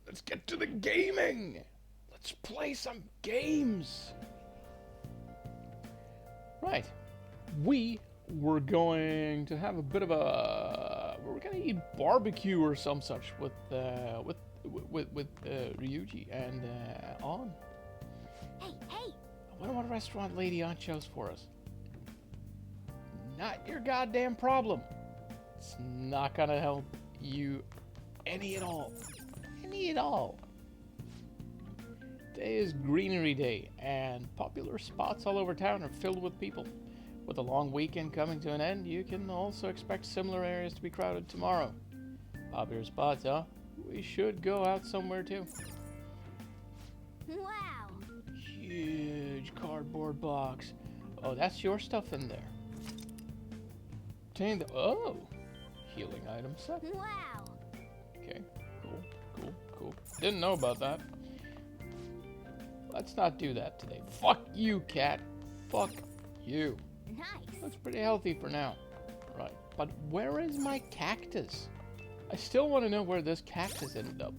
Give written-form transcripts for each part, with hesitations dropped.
Let's get to the gaming. Let's play some games. Right. We were going to have a bit of a. We're gonna eat barbecue or some such with Ryuji and On. Hey, hey! I wonder what restaurant Lady On chose for us. Not your goddamn problem. It's not gonna help you any at all. Any at all. Today is Greenery Day, and popular spots all over town are filled with people. With the long weekend coming to an end, you can also expect similar areas to be crowded tomorrow. Popular spots, huh? We should go out somewhere too. Wow! Huge cardboard box. Oh, that's your stuff in there. Obtain the healing item set. Wow! Okay, cool. Didn't know about that. Let's not do that today. Fuck you, cat. Fuck you. Nice! Looks pretty healthy for now. Right, but where is my cactus? I still want to know where this cactus ended up.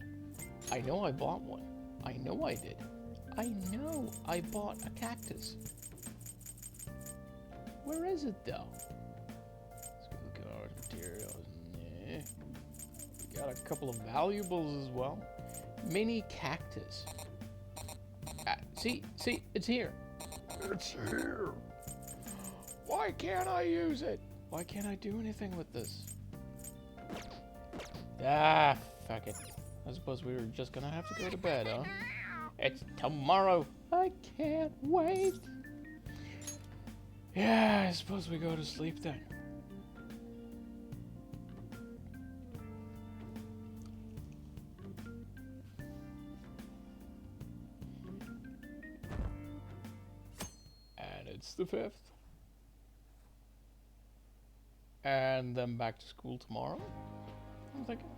I know I bought one. I know I did. I know I bought a cactus. Where is it though? Let's go look at our materials. Nah. We got a couple of valuables as well. Mini cactus. See, it's here. It's here. Why can't I use it? Why can't I do anything with this? Ah, fuck it. I suppose we were just gonna have to go to bed, huh? It's tomorrow. I can't wait. Yeah, I suppose we go to sleep then. And it's the 5th. And then back to school tomorrow. I'm thinking,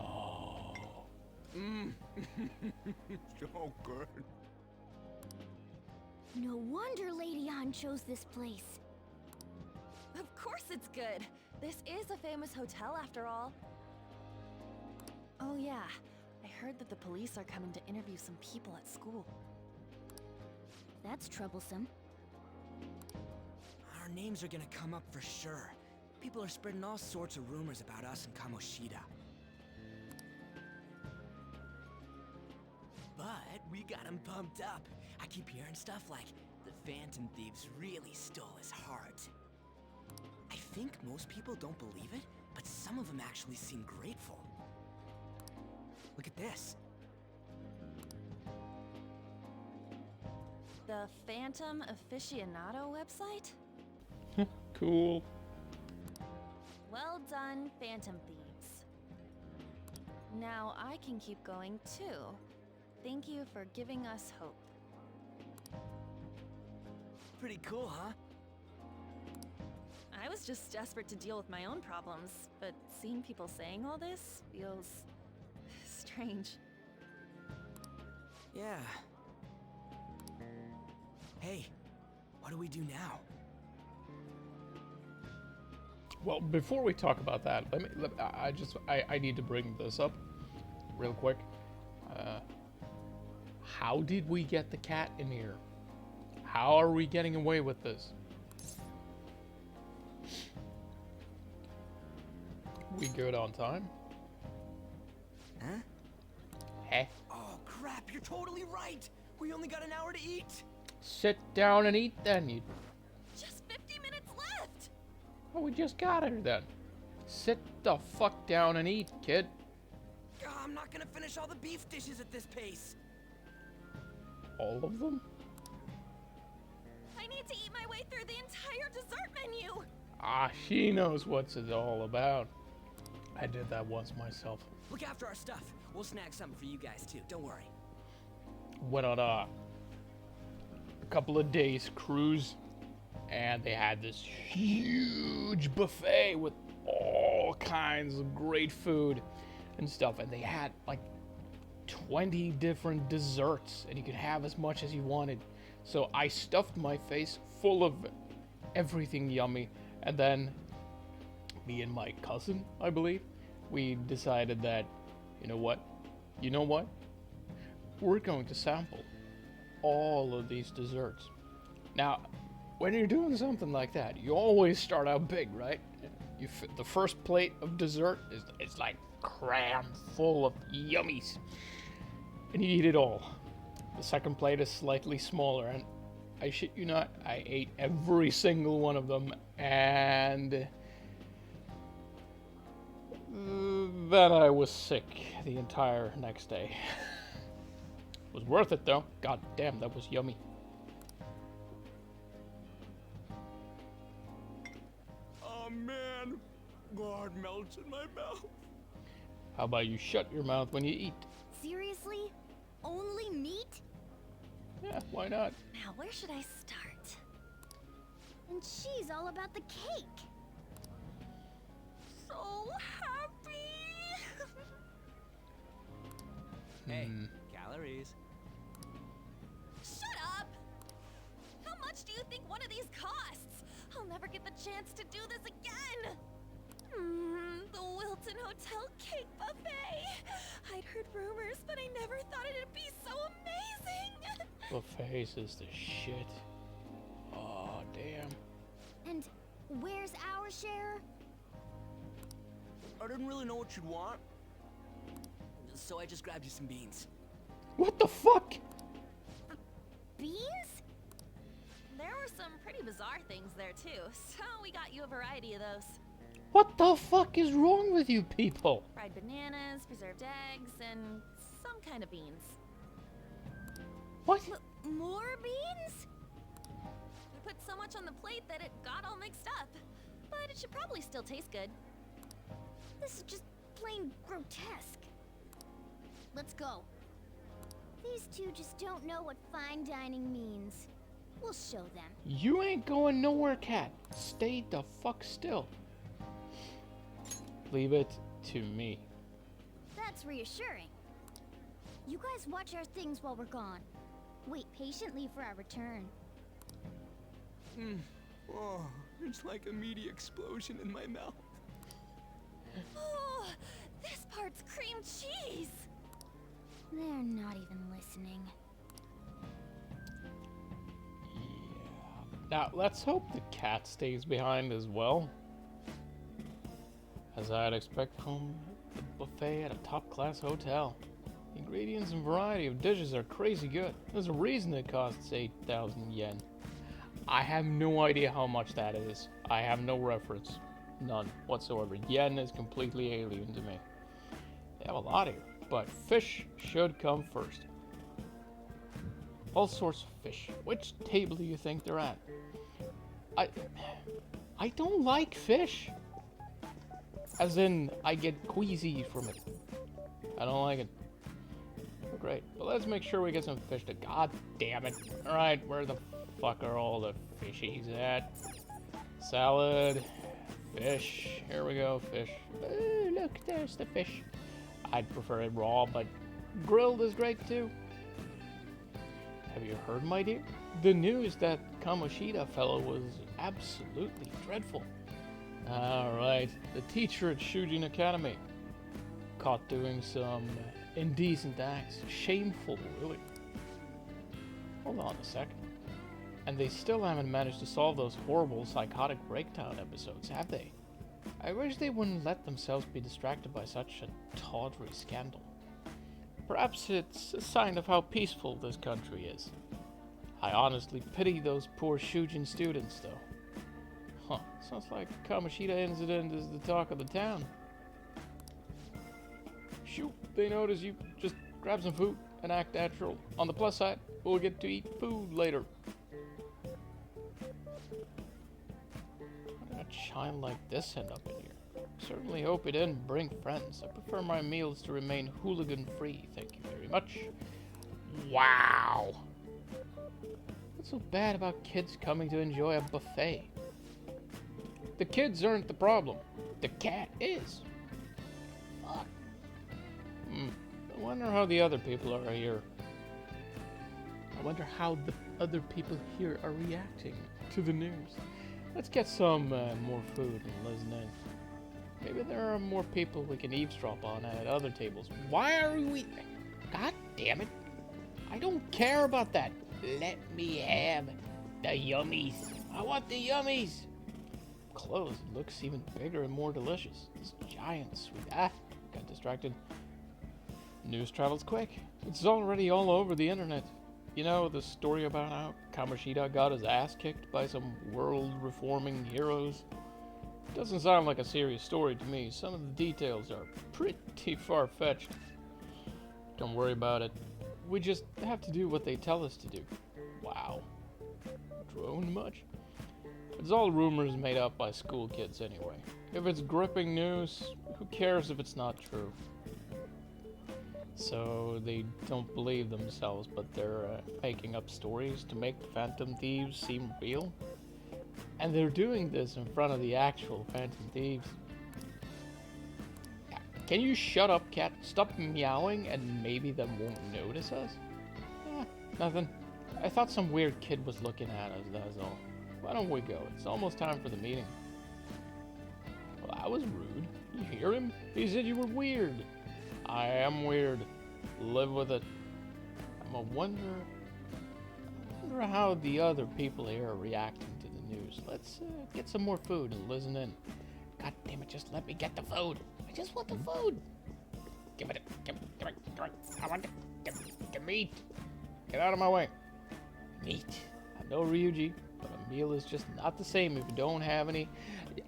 oh. So good. No wonder Lady On chose this place. Of course it's good. This is a famous hotel after all. Oh yeah, I heard that the police are coming to interview some people at school. That's troublesome. Our names are gonna come up for sure. People are spreading all sorts of rumors about us in Kamoshida. But we got him pumped up. I keep hearing stuff like the Phantom Thieves really stole his heart. I think most people don't believe it, but some of them actually seem grateful. Look at this. The Phantom Aficionado website? Cool. Well done, Phantom Thieves. Now I can keep going too. Thank you for giving us hope. Pretty cool, huh? I was just desperate to deal with my own problems, but seeing people saying all this feels strange. Yeah. Hey, what do we do now? Well, before we talk about that, I need to bring this up real quick. How did we get the cat in here? How are we getting away with this? We good on time? Huh? Heh. Oh crap, you're totally right! We only got an hour to eat! Sit down and eat then, you... Just 50 minutes left! Oh, we just got her then. Sit the fuck down and eat, kid. I'm not gonna finish all the beef dishes at this pace! All of them? I need to eat my way through the entire dessert menu! Ah, she knows what's it all about. I did that once myself. Look after our stuff. We'll snag something for you guys too, don't worry. Went on a couple of days cruise, and they had this huge buffet with all kinds of great food and stuff, and they had like 20 different desserts, and you could have as much as you wanted. So I stuffed my face full of everything yummy, and then me and my cousin, I believe, we decided that, you know what, You know what? We're going to sample all of these desserts. Now, when you're doing something like that, you always start out big, right? The first plate of dessert is like crammed full of yummies, and you eat it all. The second plate is slightly smaller, and I shit you not, I ate every single one of them, and then I was sick the entire next day. It was worth it though. God damn, that was yummy. Oh man, God melts in my mouth. How about you shut your mouth when you eat? Seriously? Only meat? Yeah, why not? Now, where should I start? And she's all about the cake. So happy! Hey, calories. Shut up! How much do you think one of these costs? I'll never get the chance to do this again! The Wilton Hotel Cake Buffet! I'd heard rumors, but I never thought it'd be so amazing! Buffets is the shit. Oh, damn. And where's our share? I didn't really know what you'd want, so I just grabbed you some beans. What the fuck? Beans? There were some pretty bizarre things there too, so we got you a variety of those. What the fuck is wrong with you people? Fried bananas, preserved eggs, and some kind of beans. What? More beans? We put so much on the plate that it got all mixed up. But it should probably still taste good. This is just plain grotesque. Let's go. These two just don't know what fine dining means. We'll show them. You ain't going nowhere, cat. Stay the fuck still. Leave it to me. That's reassuring. You guys watch our things while we're gone. Wait patiently for our return. Oh, it's like a meaty explosion in my mouth. Oh, this part's cream cheese! They're not even listening. Now, let's hope the cat stays behind as well. As I'd expect from the buffet at a top-class hotel. The ingredients and variety of dishes are crazy good. There's a reason it costs 8,000 yen. I have no idea how much that is. I have no reference. None whatsoever. Yen is completely alien to me. They have a lot here, but fish should come first. All sorts of fish. Which table do you think they're at? I don't like fish. As in, I get queasy from it. I don't like it. Great, but let's make sure we get some fish to. God damn it! All right, where the fuck are all the fishies at? Salad, fish. Here we go, fish. Oh, look, there's the fish. I'd prefer it raw, but grilled is great too. Have you heard, my dear? The news that Kamoshida fellow was absolutely dreadful. Alright, the teacher at Shujin Academy. Caught doing some indecent acts. Shameful, really. Hold on a second. And they still haven't managed to solve those horrible psychotic breakdown episodes, have they? I wish they wouldn't let themselves be distracted by such a tawdry scandal. Perhaps it's a sign of how peaceful this country is. I honestly pity those poor Shujin students, though. Huh, sounds like Kamoshida incident is the talk of the town. Shoot, they notice you. Just grab some food and act natural. On the plus side, we'll get to eat food later. How did a child like this end up in here? Certainly hope he didn't bring friends. I prefer my meals to remain hooligan-free, thank you very much. Wow! What's so bad about kids coming to enjoy a buffet? The kids aren't the problem. The cat is. Fuck. I wonder how the other people are here. I wonder how the other people here are reacting to the news. Let's get some more food and listen in. Maybe there are more people we can eavesdrop on at other tables. Why are we... God damn it. I don't care about that. Let me have the yummies. I want the yummies. Clothes looks even bigger and more delicious. This giant sweet. Got distracted. News travels quick. It's already all over the internet. You know, the story about how Kamoshida got his ass kicked by some world-reforming heroes? Doesn't sound like a serious story to me. Some of the details are pretty far-fetched. Don't worry about it. We just have to do what they tell us to do. Wow. Droned much? It's all rumors made up by school kids anyway. If it's gripping news, who cares if it's not true? So they don't believe themselves, but they're making up stories to make Phantom Thieves seem real? And they're doing this in front of the actual Phantom Thieves. Can you shut up, cat? Stop meowing and maybe they won't notice us? Nothing. I thought some weird kid was looking at us, that's all. Why don't we go? It's almost time for the meeting. Well, that was rude. You hear him? He said you were weird. I am weird. Live with it. I wonder how the other people here are reacting to the news. Let's get some more food and listen in. God damn it, just let me get the food. I just want the food. Give it. I want the meat. Get out of my way. Meat. I know Ryuji, but a meal is just not the same if you don't have any.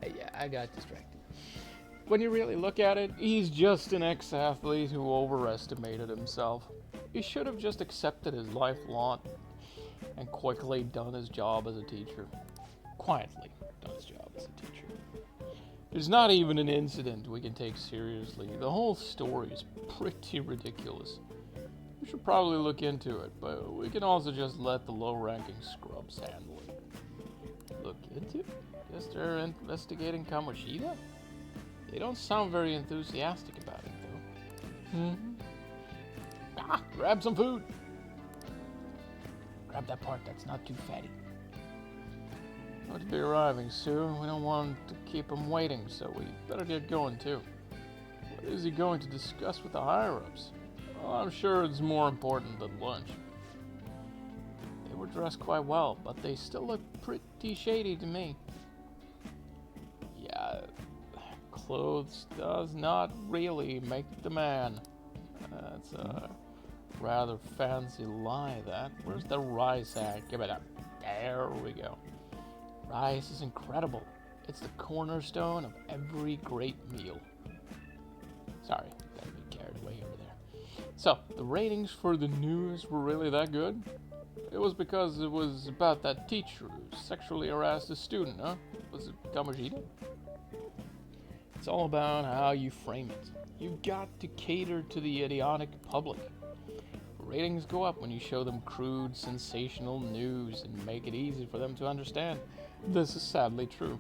Yeah, I got distracted. When you really look at it, he's just an ex-athlete who overestimated himself. He should have just accepted his life lot and quickly done his job as a teacher. Quietly done his job as a teacher. There's not even an incident we can take seriously. The whole story is pretty ridiculous. We should probably look into it, but we can also just let the low-ranking scrubs handle it. Look into it? Guess they're investigating Kamoshida? They don't sound very enthusiastic about it, though. Grab some food! Grab that part that's not too fatty. Ought to be arriving soon. We don't want to keep him waiting, so we better get going, too. What is he going to discuss with the higher-ups? Well, I'm sure it's more important than lunch. They were dressed quite well, but they still look pretty shady to me. Yeah, clothes does not really make the man. That's a rather fancy lie, that. Where's the rice at? Give it up. There we go. Rice is incredible. It's the cornerstone of every great meal. Sorry, got me carried away over there. So, the ratings for the news were really that good? It was because it was about that teacher who sexually harassed a student, huh? Was it Kamoshida? It's all about how you frame it. You've got to cater to the idiotic public. Ratings go up when you show them crude, sensational news and make it easy for them to understand. This is sadly true.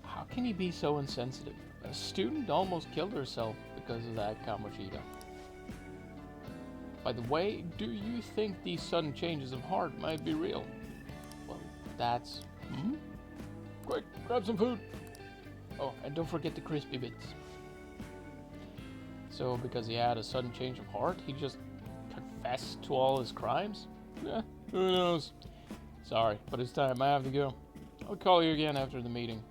How can he be so insensitive? A student almost killed herself because of that Kamoshida. By the way, do you think these sudden changes of heart might be real? Well, that's... Quick, grab some food! Oh, and don't forget the crispy bits. So, because he had a sudden change of heart, he just confessed to all his crimes? Eh, who knows? Sorry, but it's time. I have to go. I'll call you again after the meeting.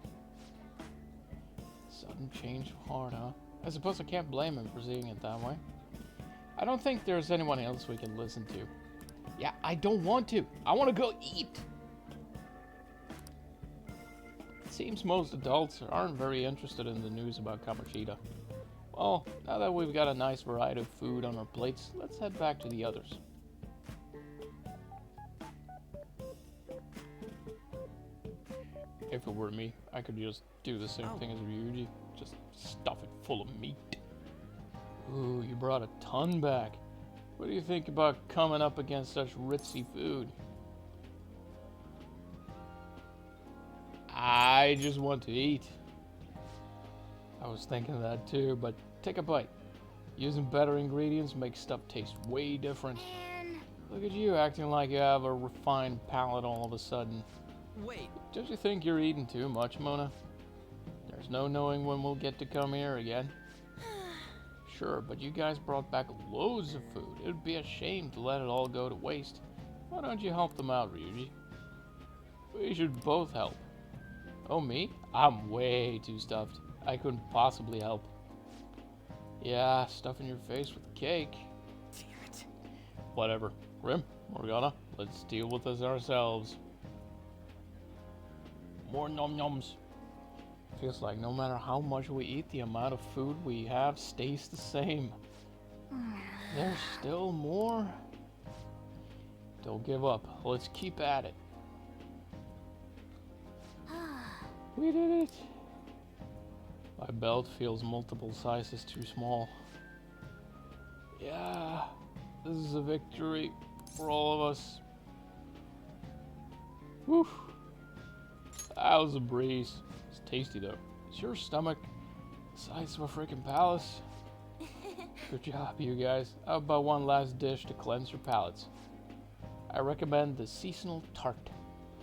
Sudden change of heart, huh? I suppose I can't blame him for seeing it that way. I don't think there's anyone else we can listen to. Yeah, I don't want to. I want to go eat. It seems most adults aren't very interested in the news about Kamoshida. Well, now that we've got a nice variety of food on our plates, let's head back to the others. If it were me, I could just do the same thing as Ryuji. Just stuff it full of meat. Ooh, you brought a ton back. What do you think about coming up against such ritzy food? I just want to eat. I was thinking of that too, but take a bite. Using better ingredients makes stuff taste way different. Look at you acting like you have a refined palate all of a sudden. Wait. Don't you think you're eating too much, Mona? There's no knowing when we'll get to come here again. Sure, but you guys brought back loads of food. It would be a shame to let it all go to waste. Why don't you help them out, Ryuji? We should both help. Oh, me? I'm way too stuffed. I couldn't possibly help. Yeah, stuffing your face with cake. Damn it. Whatever. Grim, Morgana, let's deal with this ourselves. More nom noms. Feels like no matter how much we eat, the amount of food we have stays the same. There's still more. Don't give up. Let's keep at it. We did it. My belt feels multiple sizes too small. Yeah, this is a victory for all of us. Whew. That was a breeze. It's tasty though. Is your stomach the size of a freaking palace? Good job, you guys. How about one last dish to cleanse your palates? I recommend the seasonal tart.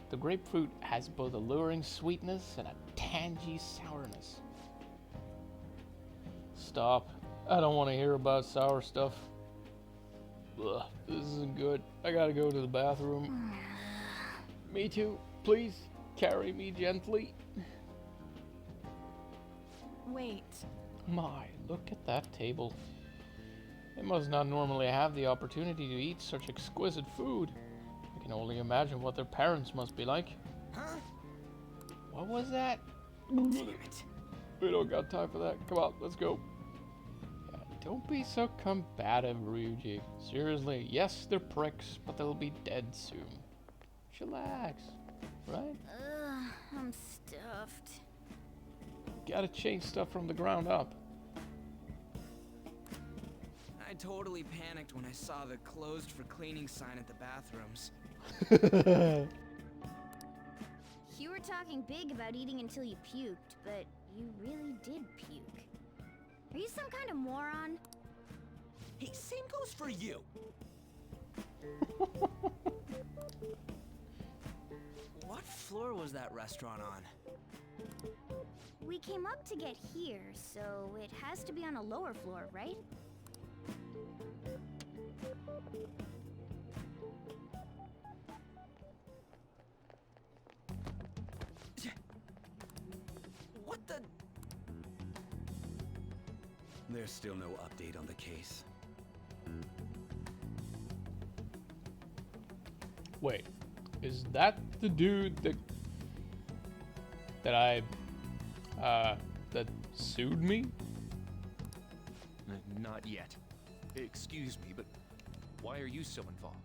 The grapefruit has both alluring sweetness and a tangy sourness. Stop. I don't want to hear about sour stuff. Ugh, this isn't good. I gotta go to the bathroom. Me too. Please carry me gently. Wait. My, look at that table. They must not normally have the opportunity to eat such exquisite food. I can only imagine what their parents must be like. Huh? What was that? Damn it. We don't got time for that. Come on, let's go. Yeah, don't be so combative, Ryuji. Seriously, yes, they're pricks, but they'll be dead soon. Chillax, right? I'm stuffed. Gotta change stuff from the ground up. I totally panicked when I saw the closed for cleaning sign at the bathrooms. You were talking big about eating until you puked, but you really did puke. Are you some kind of moron? Hey, same goes for you. What floor was that restaurant on? We came up to get here, so it has to be on a lower floor, right? What the? There's still no update on the case. Wait, is that the dude that sued me? Not yet. Excuse me, but why are you so involved?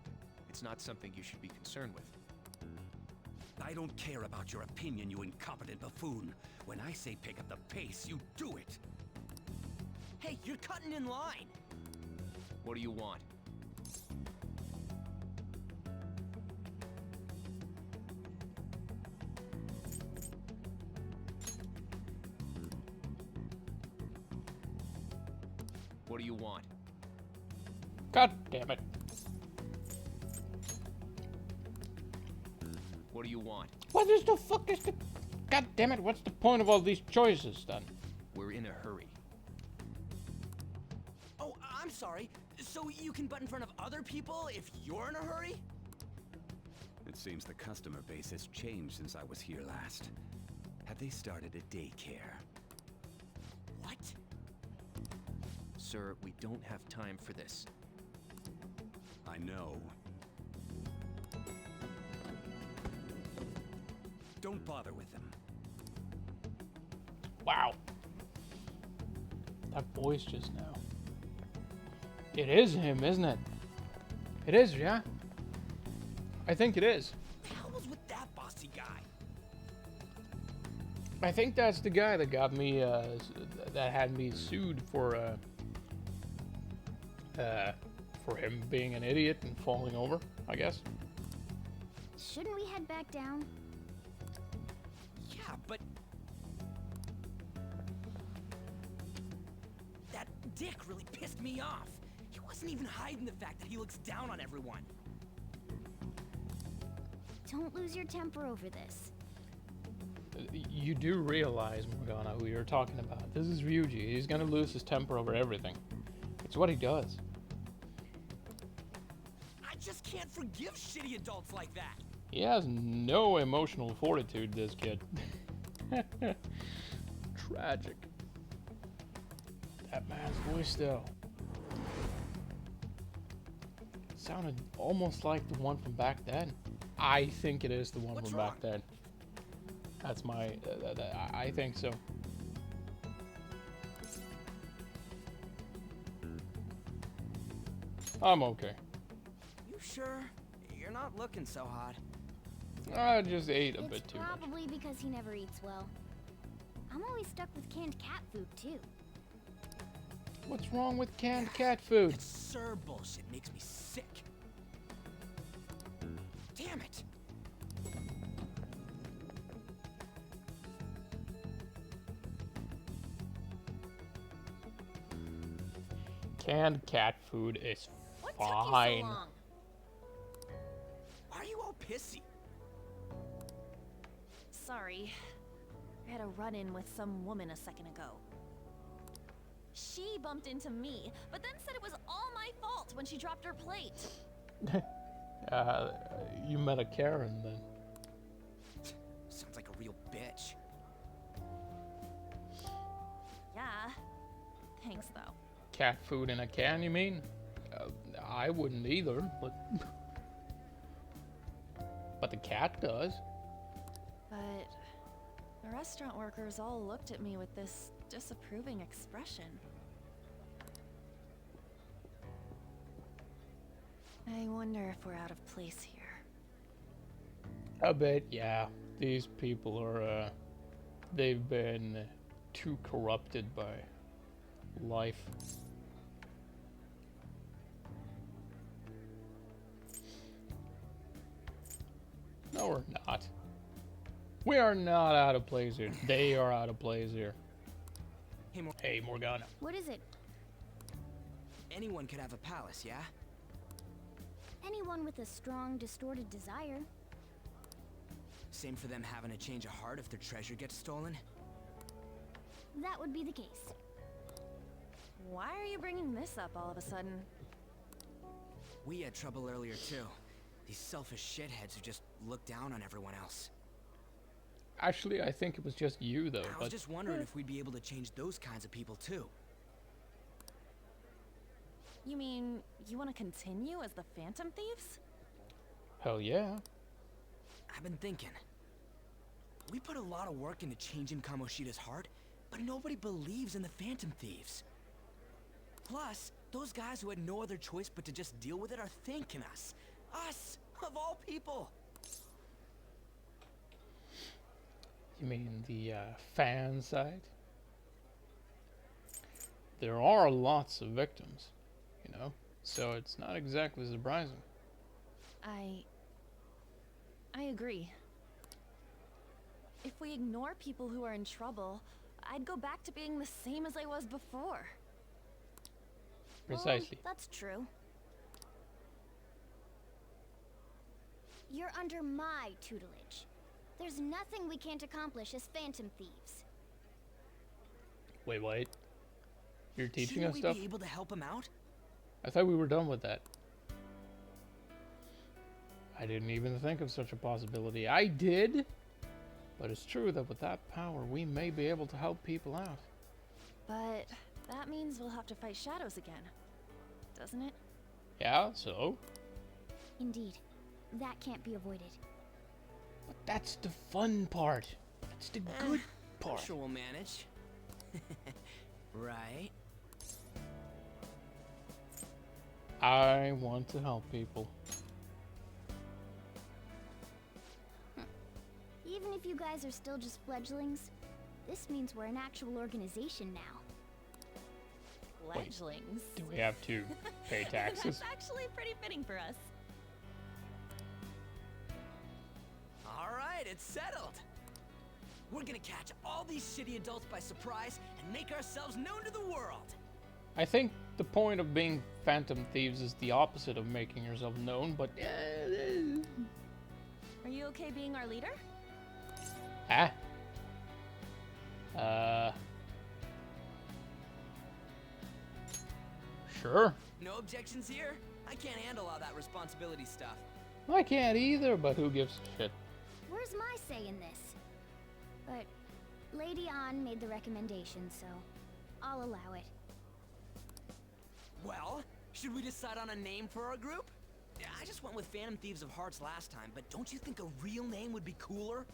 It's not something you should be concerned with. I don't care about your opinion, you incompetent buffoon. When I say pick up the pace, you do it. Hey, you're cutting in line. What do you want? What do you want? God damn it. What do you want? What is the fuck is the... God damn it, what's the point of all these choices then? We're in a hurry. Oh, I'm sorry. So you can butt in front of other people if you're in a hurry? It seems the customer base has changed since I was here last. Have they started a daycare? What? Sir, we don't have time for this. I know. Don't bother with them. Wow. That voice just now. It is him, isn't it? It is, yeah? I think it is. What the hell was with that bossy guy? I think that's the guy that got me, that had me sued for him being an idiot and falling over, I guess. Shouldn't we head back down? Yeah, but... That dick really pissed me off. He wasn't even hiding the fact that he looks down on everyone. Don't lose your temper over this. You do realize, Morgana, who you're talking about. This is Ryuji. He's gonna lose his temper over everything. It's what he does. I just can't forgive shitty adults like that. He has no emotional fortitude, this kid. Tragic. That man's voice, though. Sounded almost like the one from back then. I think it is the one What's from wrong? back then. That's my... I think so. I'm okay. You sure? You're not looking so hot. I just ate a It's bit too much. probably because he never eats well. I'm always stuck with canned cat food, too. What's wrong with canned cat food? That sir bullshit makes me sick. Damn it. Canned cat food is What took you so fine. long? Why are you all pissy? Sorry. I had a run-in with some woman a second ago. She bumped into me, but then said it was all my fault when she dropped her plate. You met a Karen then. Sounds like a real bitch. Yeah. Thanks, though. Cat food in a can, you mean? I wouldn't either, but... But the cat does. But the restaurant workers all looked at me with this disapproving expression. I wonder if we're out of place here. A bit, yeah. These people are, they've been too corrupted by life. No, we're not. We are not out of place here. They are out of place here. Hey, Morgana. What is it? Anyone could have a palace, yeah? Anyone with a strong, distorted desire. Same for them having a change of heart if their treasure gets stolen? That would be the case. Why are you bringing this up all of a sudden? We had trouble earlier too. These selfish shitheads who just look down on everyone else. Actually, I think it was just you, though. I was But just wondering if we'd be able to change those kinds of people too. You mean, you want to continue as the Phantom Thieves? hell yeah. I've been thinking. We put a lot of work into changing Kamoshida's heart, but nobody believes in the Phantom Thieves. Plus, those guys who had no other choice but to just deal with it are thanking us. Us, of all people. You mean the fan side? There are lots of victims, you know, so it's not exactly surprising. I agree. If we ignore people who are in trouble, I'd go back to being the same as I was before. Precisely. Well, that's true. You're under my tutelage. There's nothing we can't accomplish as Phantom Thieves. Wait. You're teaching Shouldn't us we stuff? be able to help him out? I thought we were done with that. I didn't even think of such a possibility. I did! But it's true that with that power, we may be able to help people out. But that means we'll have to fight shadows again, doesn't it? Yeah, so? Indeed. That can't be avoided. But that's the fun part. That's the good I'm part. sure we'll manage. Right? I want to help people. Even if you guys are still just fledglings, this means we're an actual organization now. Fledglings. Do we have to pay taxes? That's actually pretty fitting for us. Alright, it's settled. We're gonna catch all these shitty adults by surprise and make ourselves known to the world. I think the point of being Phantom Thieves is the opposite of making yourself known, but... Are you okay being our leader? Sure. No objections here? I can't handle all that responsibility stuff. I can't either, but who gives a shit? Where's my say in this? But Lady An made the recommendation, so I'll allow it. Well, should we decide on a name for our group? Yeah, I just went with Phantom Thieves of Hearts last time, but don't you think a real name would be cooler?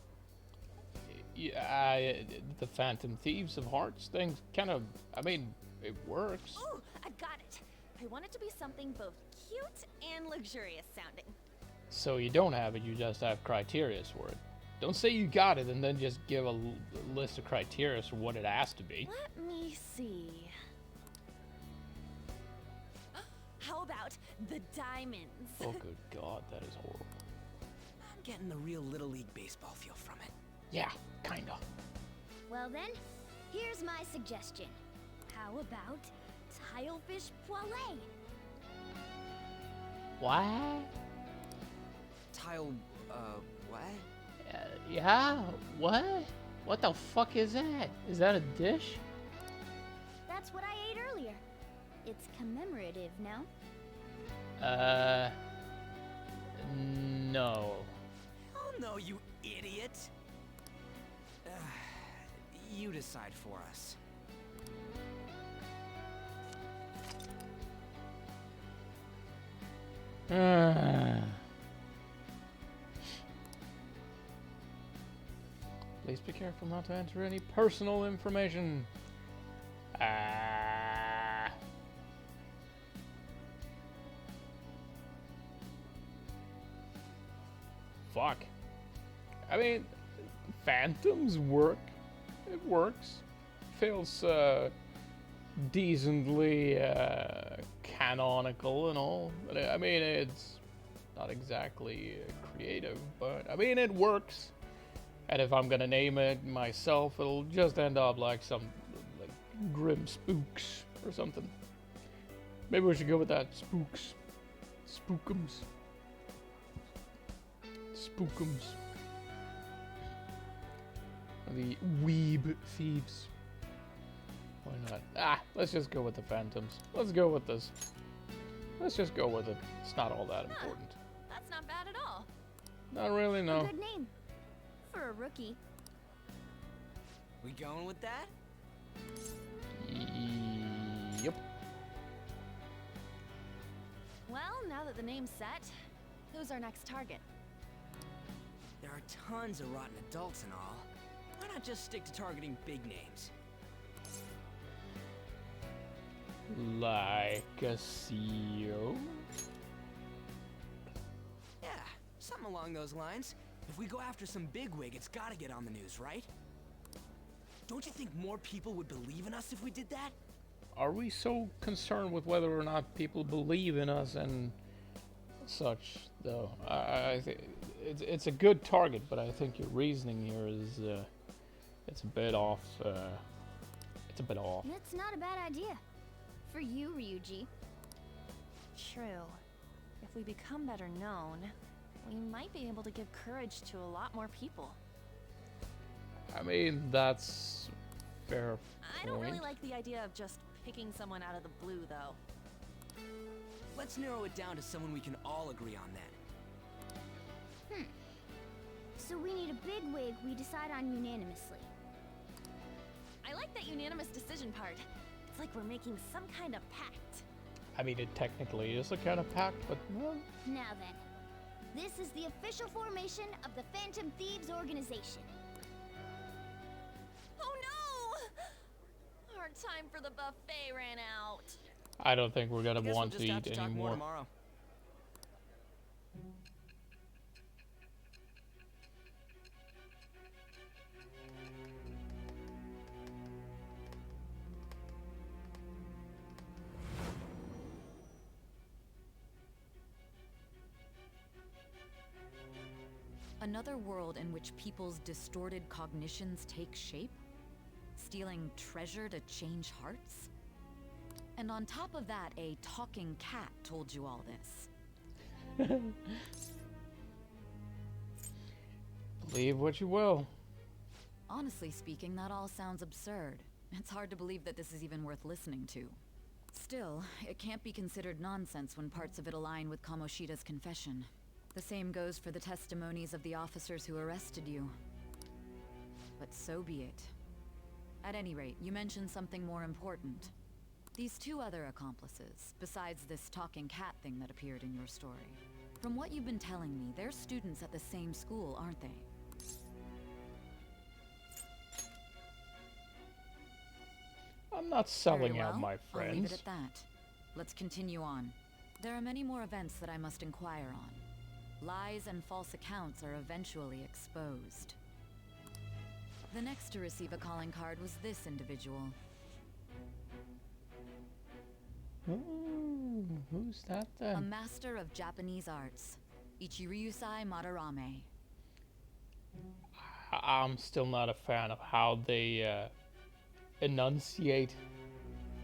Yeah, the Phantom Thieves of Hearts thing kind of, I mean, it works. Ooh, I've got it. I want it to be something both cute and luxurious sounding. So you don't have it, you just have criteria for it. Don't say you got it and then just give a list of criteria for what it has to be. Let me see. How about the diamonds? Oh, good God, that is horrible. I'm getting the real Little League Baseball feel from it. Yeah, kinda. Well then, here's my suggestion. How about Tilefish Poilet? What? Tile, what? Yeah, what? What the fuck is that? Is that a dish? That's what I ate earlier. It's commemorative, no? No. Oh no, you idiot! You decide for us. Please be careful not to enter any personal information. Fuck. I mean, phantoms work. It works. Feels decently canonical and all. But I mean, it's not exactly creative, but I mean, it works. And if I'm gonna name it myself, it'll just end up like some like grim spooks or something. Maybe we should go with that. Spooks. Spookums. Spookums. The weeb thieves. Why not? Let's just go with the phantoms. Let's go with this. Let's just go with it. It's not all that important. That's not bad at all. Not really, no. A good name. For a rookie. We going with that? Yep. Well, now that the name's set, who's our next target? There are tons of rotten adults and all. Why not just stick to targeting big names? Like a CEO? Yeah, something along those lines. If we go after some bigwig, it's gotta get on the news, right? Don't you think more people would believe in us if we did that? Are we so concerned with whether or not people believe in us and such, though? I think it's a good target, but I think your reasoning here is it's a bit off. It's a bit off. That's not a bad idea. For you, Ryuji. True. If we become better known, we might be able to give courage to a lot more people. I mean, that's fair I don't really point. like the idea of just picking someone out of the blue, though. Let's narrow it down to someone we can all agree on then. So we need a bigwig we decide on unanimously. I like that unanimous decision part. It's like we're making some kind of pact. I mean, it technically is a kind of pact, but well, Now then, this is the official formation of the Phantom Thieves organization. Oh no! Our time for the buffet ran out. I don't think we're gonna Guess want we'll to just have eat to talk more anymore. tomorrow. Another world in which people's distorted cognitions take shape? Stealing treasure to change hearts? And on top of that, a talking cat told you all this. Believe what you will. Honestly speaking, that all sounds absurd. It's hard to believe that this is even worth listening to. Still, it can't be considered nonsense when parts of it align with Kamoshida's confession. The same goes for the testimonies of the officers who arrested you. But so be it. At any rate, you mentioned something more important. These two other accomplices, besides this talking cat thing that appeared in your story. From what you've been telling me, they're students at the same school, aren't they? I'm not Very selling out well. my I'll leave it friends. at that. Let's continue on. There are many more events that I must inquire on. Lies and false accounts are eventually exposed. The next to receive a calling card was this individual. Ooh, who's that A then? master of Japanese arts, Ichiryusai Madarame. I'm still not a fan of how they enunciate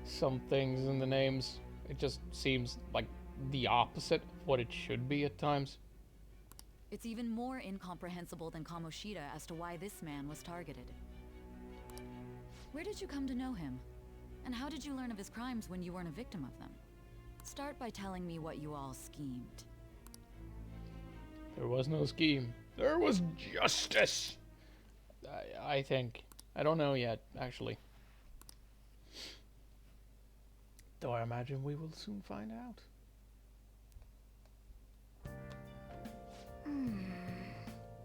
some things in the names. It just seems like the opposite of what it should be at times. It's even more incomprehensible than Kamoshida as to why this man was targeted. Where did you come to know him? And how did you learn of his crimes when you weren't a victim of them? Start by telling me what you all schemed. There was no scheme. There was justice. I think. I don't know yet, actually. Though I imagine we will soon find out.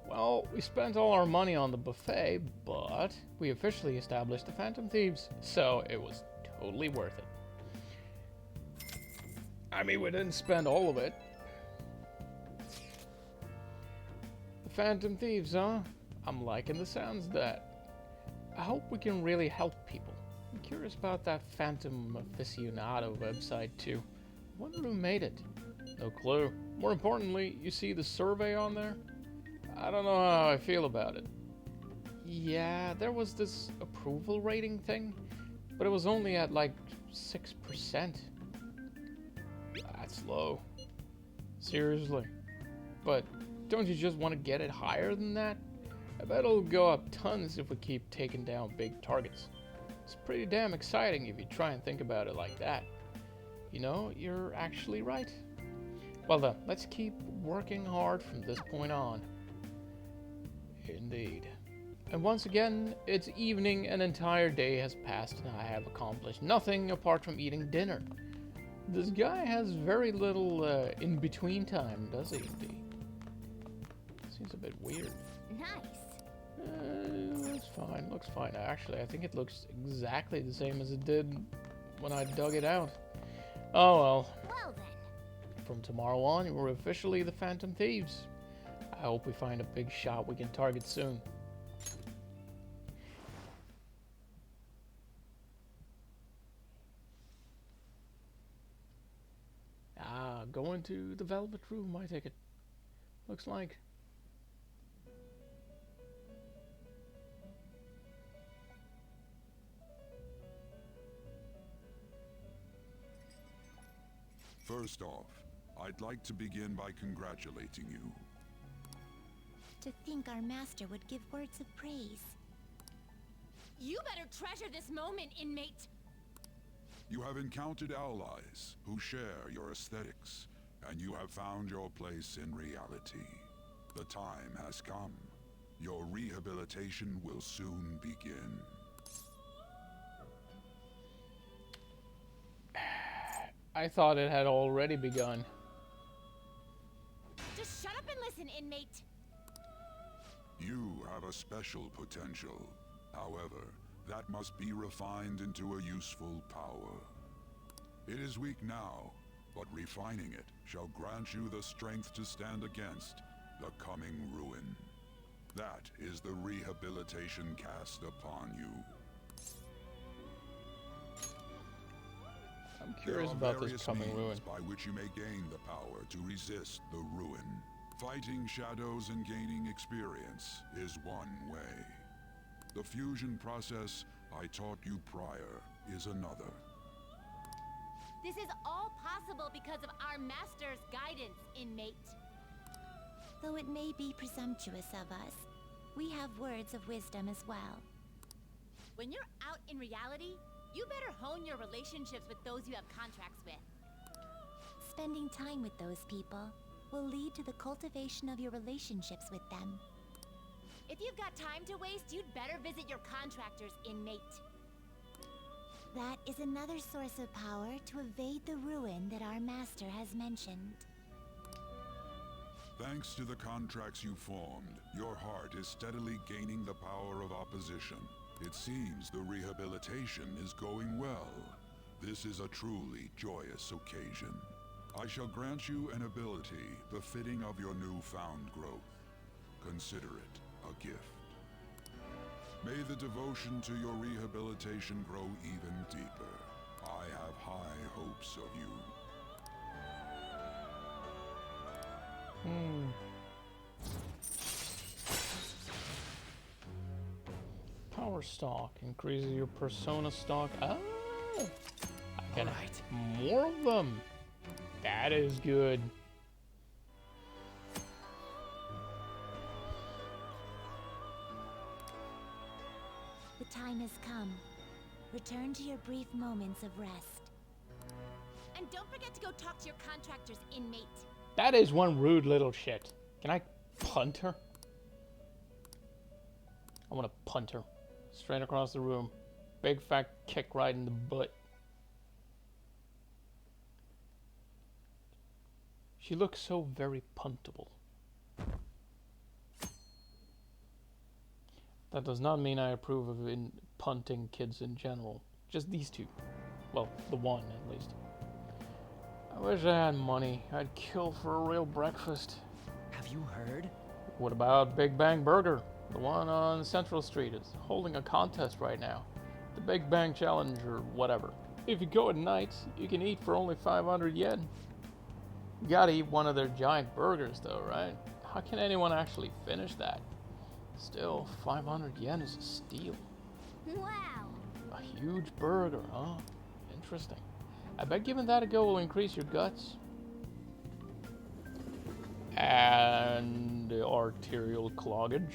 Well, we spent all our money on the buffet, but we officially established the Phantom Thieves, so it was totally worth it. I mean, we didn't spend all of it. The Phantom Thieves, huh? I'm liking the sounds of that. I hope we can really help people. I'm curious about that Phantom Aficionado website too. Wonder who made it. No clue. More importantly, you see the survey on there? I don't know how I feel about it. Yeah, there was this approval rating thing, but it was only at like 6%. That's low. Seriously. But don't you just want to get it higher than that? I bet it'll go up tons if we keep taking down big targets. It's pretty damn exciting if you try and think about it like that. You know, you're actually right. Well then, let's keep working hard from this point on. Indeed. And once again, it's evening, an entire day has passed and I have accomplished nothing apart from eating dinner. This guy has very little in-between time, does he? Seems a bit weird. Nice. Looks fine. Actually, I think it looks exactly the same as it did when I dug it out. Oh well. Well then. From tomorrow on, we're officially the Phantom Thieves. I hope we find a big shot we can target soon. Going to the Velvet Room, I take it. Looks like. First off, I'd like to begin by congratulating you. To think our master would give words of praise. You better treasure this moment, inmate. You have encountered allies who share your aesthetics, and you have found your place in reality. The time has come. Your rehabilitation will soon begin. I thought it had already begun. Just shut up and listen, inmate. You have a special potential. However, that must be refined into a useful power. It is weak now, but refining it shall grant you the strength to stand against the coming ruin. That is the rehabilitation cast upon you. I'm curious about this coming ruin. By which you may gain the power to resist the ruin. Fighting shadows and gaining experience is one way. The fusion process I taught you prior is another. This is all possible because of our master's guidance, inmate. Though it may be presumptuous of us, we have words of wisdom as well. When you're out in reality, You better hone your relationships with those you have contracts with. Spending time with those people will lead to the cultivation of your relationships with them. If you've got time to waste, you'd better visit your contractor's inmate. That is another source of power to evade the ruin that our master has mentioned. Thanks to the contracts you formed, your heart is steadily gaining the power of opposition. It seems the rehabilitation is going well. This is a truly joyous occasion. I shall grant you an ability befitting of your newfound growth. Consider it a gift. May the devotion to your rehabilitation grow even deeper. I have high hopes of you. Power stock increases your persona stock. Ah, I can Alright. more of them. That is good. The time has come. Return to your brief moments of rest. And don't forget to go talk to your contractor's inmate. That is one rude little shit. Can I punt her? I want to punt her. Straight across the room. Big fat kick right in the butt. She looks so very puntable. That does not mean I approve of punting kids in general. Just these two. Well, the one at least. I wish I had money. I'd kill for a real breakfast. Have you heard? What about Big Bang Burger? The one on Central Street is holding a contest right now. The Big Bang Challenge or whatever. If you go at night, you can eat for only 500 yen. You gotta eat one of their giant burgers though, right? How can anyone actually finish that? Still, 500 yen is a steal. Wow! A huge burger, huh? Interesting. I bet giving that a go will increase your guts. And arterial cloggage.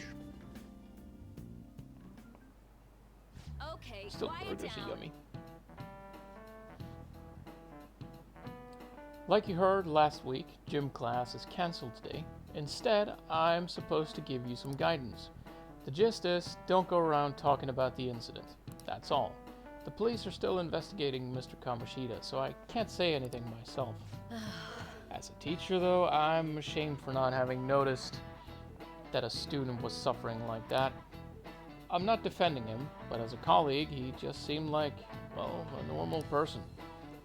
Okay, Still, quiet burgers are down. yummy. Like you heard last week, gym class is cancelled today. Instead, I'm supposed to give you some guidance. The gist is, don't go around talking about the incident. That's all. The police are still investigating Mr. Kamoshida, so I can't say anything myself. As a teacher, though, I'm ashamed for not having noticed that a student was suffering like that. I'm not defending him, but as a colleague, he just seemed like, well, a normal person.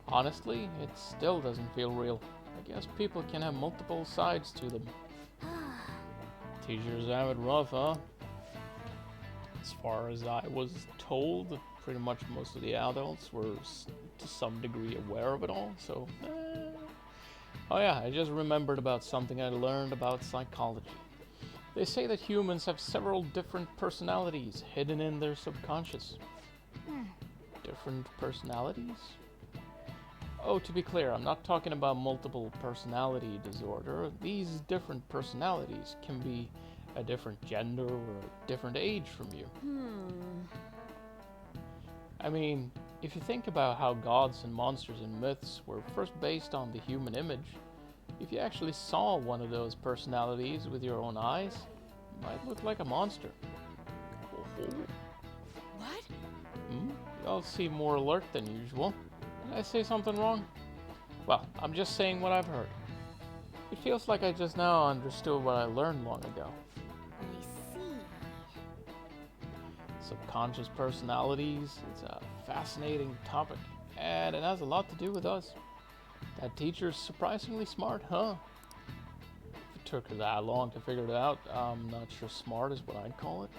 Honestly, it still doesn't feel real. I guess people can have multiple sides to them. Teachers have it rough, huh? As far as I was told, pretty much most of the adults were to some degree aware of it all, so... Oh yeah, I just remembered about something I learned about psychology. They say that humans have several different personalities hidden in their subconscious. Different personalities? Oh, to be clear, I'm not talking about multiple personality disorder. These different personalities can be a different gender or a different age from you. I mean, if you think about how gods and monsters and myths were first based on the human image, if you actually saw one of those personalities with your own eyes, it might look like a monster. What? You all seem more alert than usual. Did I say something wrong? Well, I'm just saying what I've heard. It feels like I just now understood what I learned long ago. I see. Subconscious personalities, it's a fascinating topic, and it has a lot to do with us. That teacher's surprisingly smart, huh? If it took her that long to figure it out, I'm not sure smart is what I'd call it.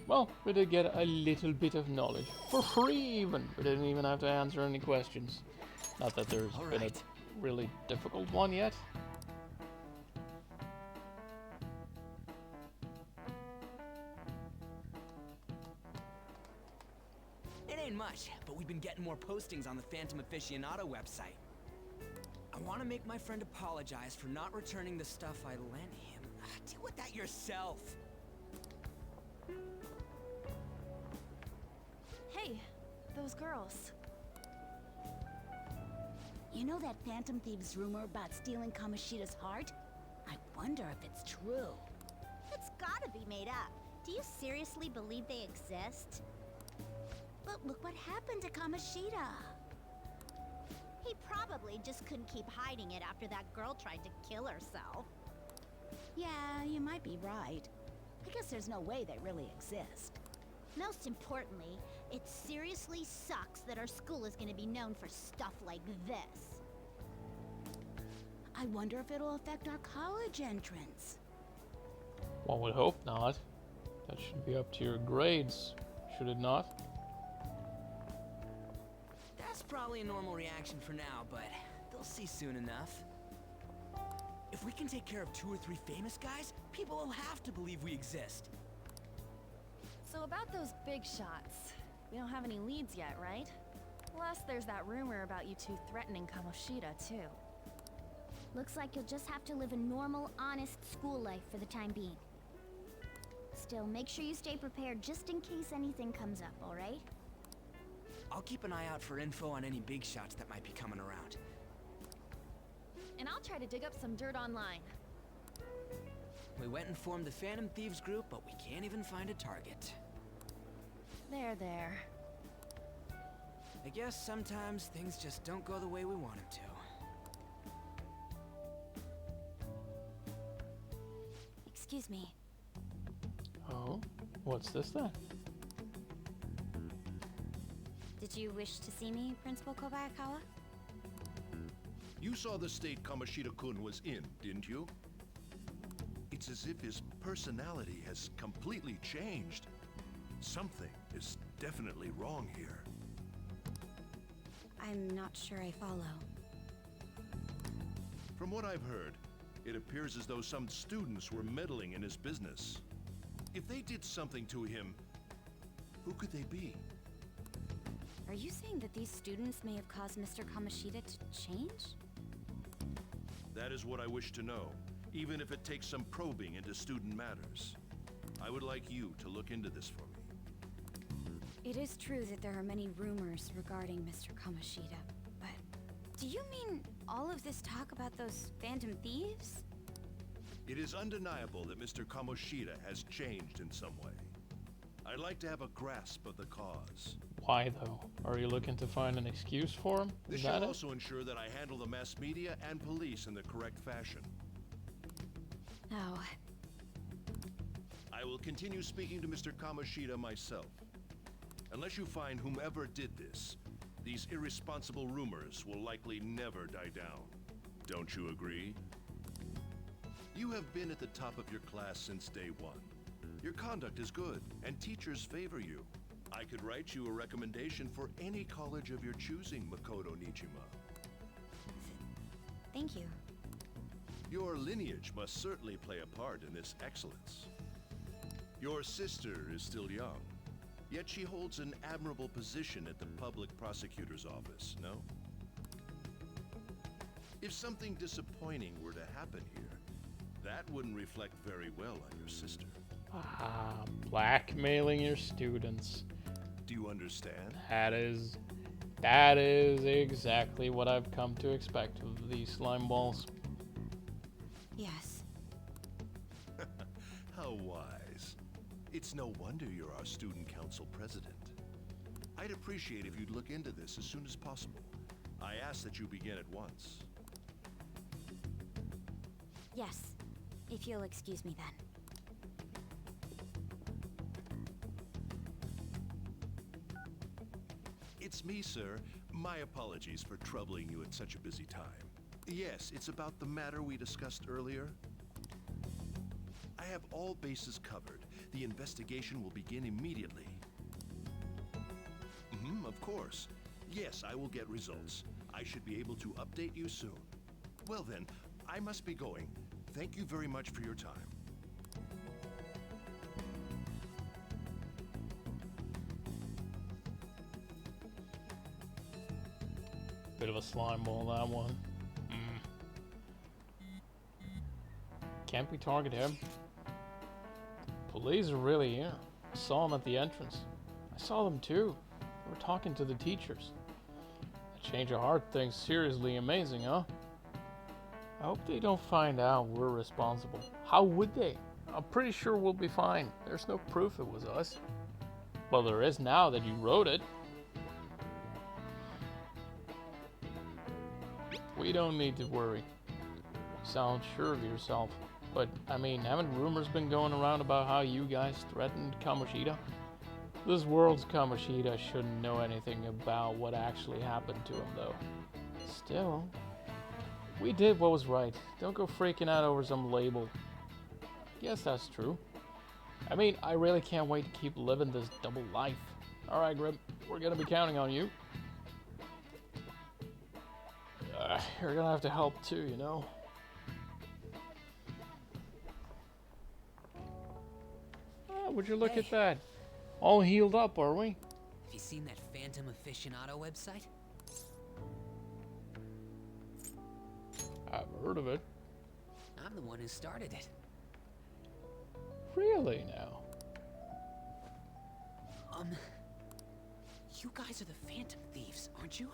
Well, we did get a little bit of knowledge. For free even! We didn't even have to answer any questions. Not that there's been a really difficult one yet. It ain't much, but we've been getting more postings on the Phantom Aficionado website. I want to make my friend apologize for not returning the stuff I lent him. Deal with that yourself. Hey, those girls. You know that Phantom Thieves rumor about stealing Kamoshida's heart? I wonder if it's true. It's gotta be made up. Do you seriously believe they exist? But look what happened to Kamoshida. He probably just couldn't keep hiding it after that girl tried to kill herself. Yeah, you might be right. I guess there's no way they really exist. Most importantly, it seriously sucks that our school is gonna be known for stuff like this. I wonder if it'll affect our college entrance. One would hope not. That should be up to your grades, should it not? That's probably a normal reaction for now, but they'll see soon enough. If we can take care of 2 or 3 famous guys, people will have to believe we exist. So about those big shots, we don't have any leads yet, right? Plus, there's that rumor about you two threatening Kamoshida, too. Looks like you'll just have to live a normal, honest school life for the time being. Still, make sure you stay prepared just in case anything comes up, alright? I'll keep an eye out for info on any big shots that might be coming around. And I'll try to dig up some dirt online. We went and formed the Phantom Thieves group, but we can't even find a target. There. I guess sometimes things just don't go the way we want them to. Excuse me. Oh, what's this then? Did you wish to see me, Principal Kobayakawa? You saw the state Kamoshida-kun was in, didn't you? It's as if his personality has completely changed. Something is definitely wrong here. I'm not sure I follow. From what I've heard, it appears as though some students were meddling in his business. If they did something to him, who could they be? Are you saying that these students may have caused Mr. Kamoshida to change? That is what I wish to know, even if it takes some probing into student matters. I would like you to look into this for me. It is true that there are many rumors regarding Mr. Kamoshida, but do you mean all of this talk about those Phantom Thieves? It is undeniable that Mr. Kamoshida has changed in some way. I'd like to have a grasp of the cause. Why though? Are you looking to find an excuse for him? This Is should that it? also ensure that I handle the mass media and police in the correct fashion. No. I will continue speaking to Mr. Kamoshida myself. Unless you find whomever did this, these irresponsible rumors will likely never die down. Don't you agree? You have been at the top of your class since day one. Your conduct is good, and teachers favor you. I could write you a recommendation for any college of your choosing, Makoto Nijima. Thank you. Your lineage must certainly play a part in this excellence. Your sister is still young, yet she holds an admirable position at the public prosecutor's office, no? If something disappointing were to happen here, that wouldn't reflect very well on your sister. Ah, blackmailing your students. Do you understand? That is exactly what I've come to expect of these slime balls. Yes. How wise. It's no wonder you're our student council president. I'd appreciate if you'd look into this as soon as possible. I ask that you begin at once. Yes. If you'll excuse me then. It's me, sir. My apologies for troubling you at such a busy time. Yes, it's about the matter we discussed earlier. I have all bases covered. The investigation will begin immediately. Of course. Yes, I will get results. I should be able to update you soon. Well then, I must be going. Thank you very much for your time. Bit of a slime ball, that one. Can't we target him? Police are really here. I saw them at the entrance. I saw them too. We're talking to the teachers. A change of heart thing's seriously amazing, huh? I hope they don't find out we're responsible. How would they? I'm pretty sure we'll be fine. There's no proof it was us. Well, there is now that you wrote it. We don't need to worry. You sound sure of yourself. But, I mean, haven't rumors been going around about how you guys threatened Kamoshida? This world's Kamoshida shouldn't know anything about what actually happened to him, though. Still, we did what was right. Don't go freaking out over some label. I guess that's true. I mean, I really can't wait to keep living this double life. Alright, Grib, we're gonna be counting on you. You're gonna have to help too, you know? Oh, would you look at that? All healed up, are we? Have you seen that Phantom Aficionado website? I've heard of it. I'm the one who started it. Really now? You guys are the Phantom Thieves, aren't you?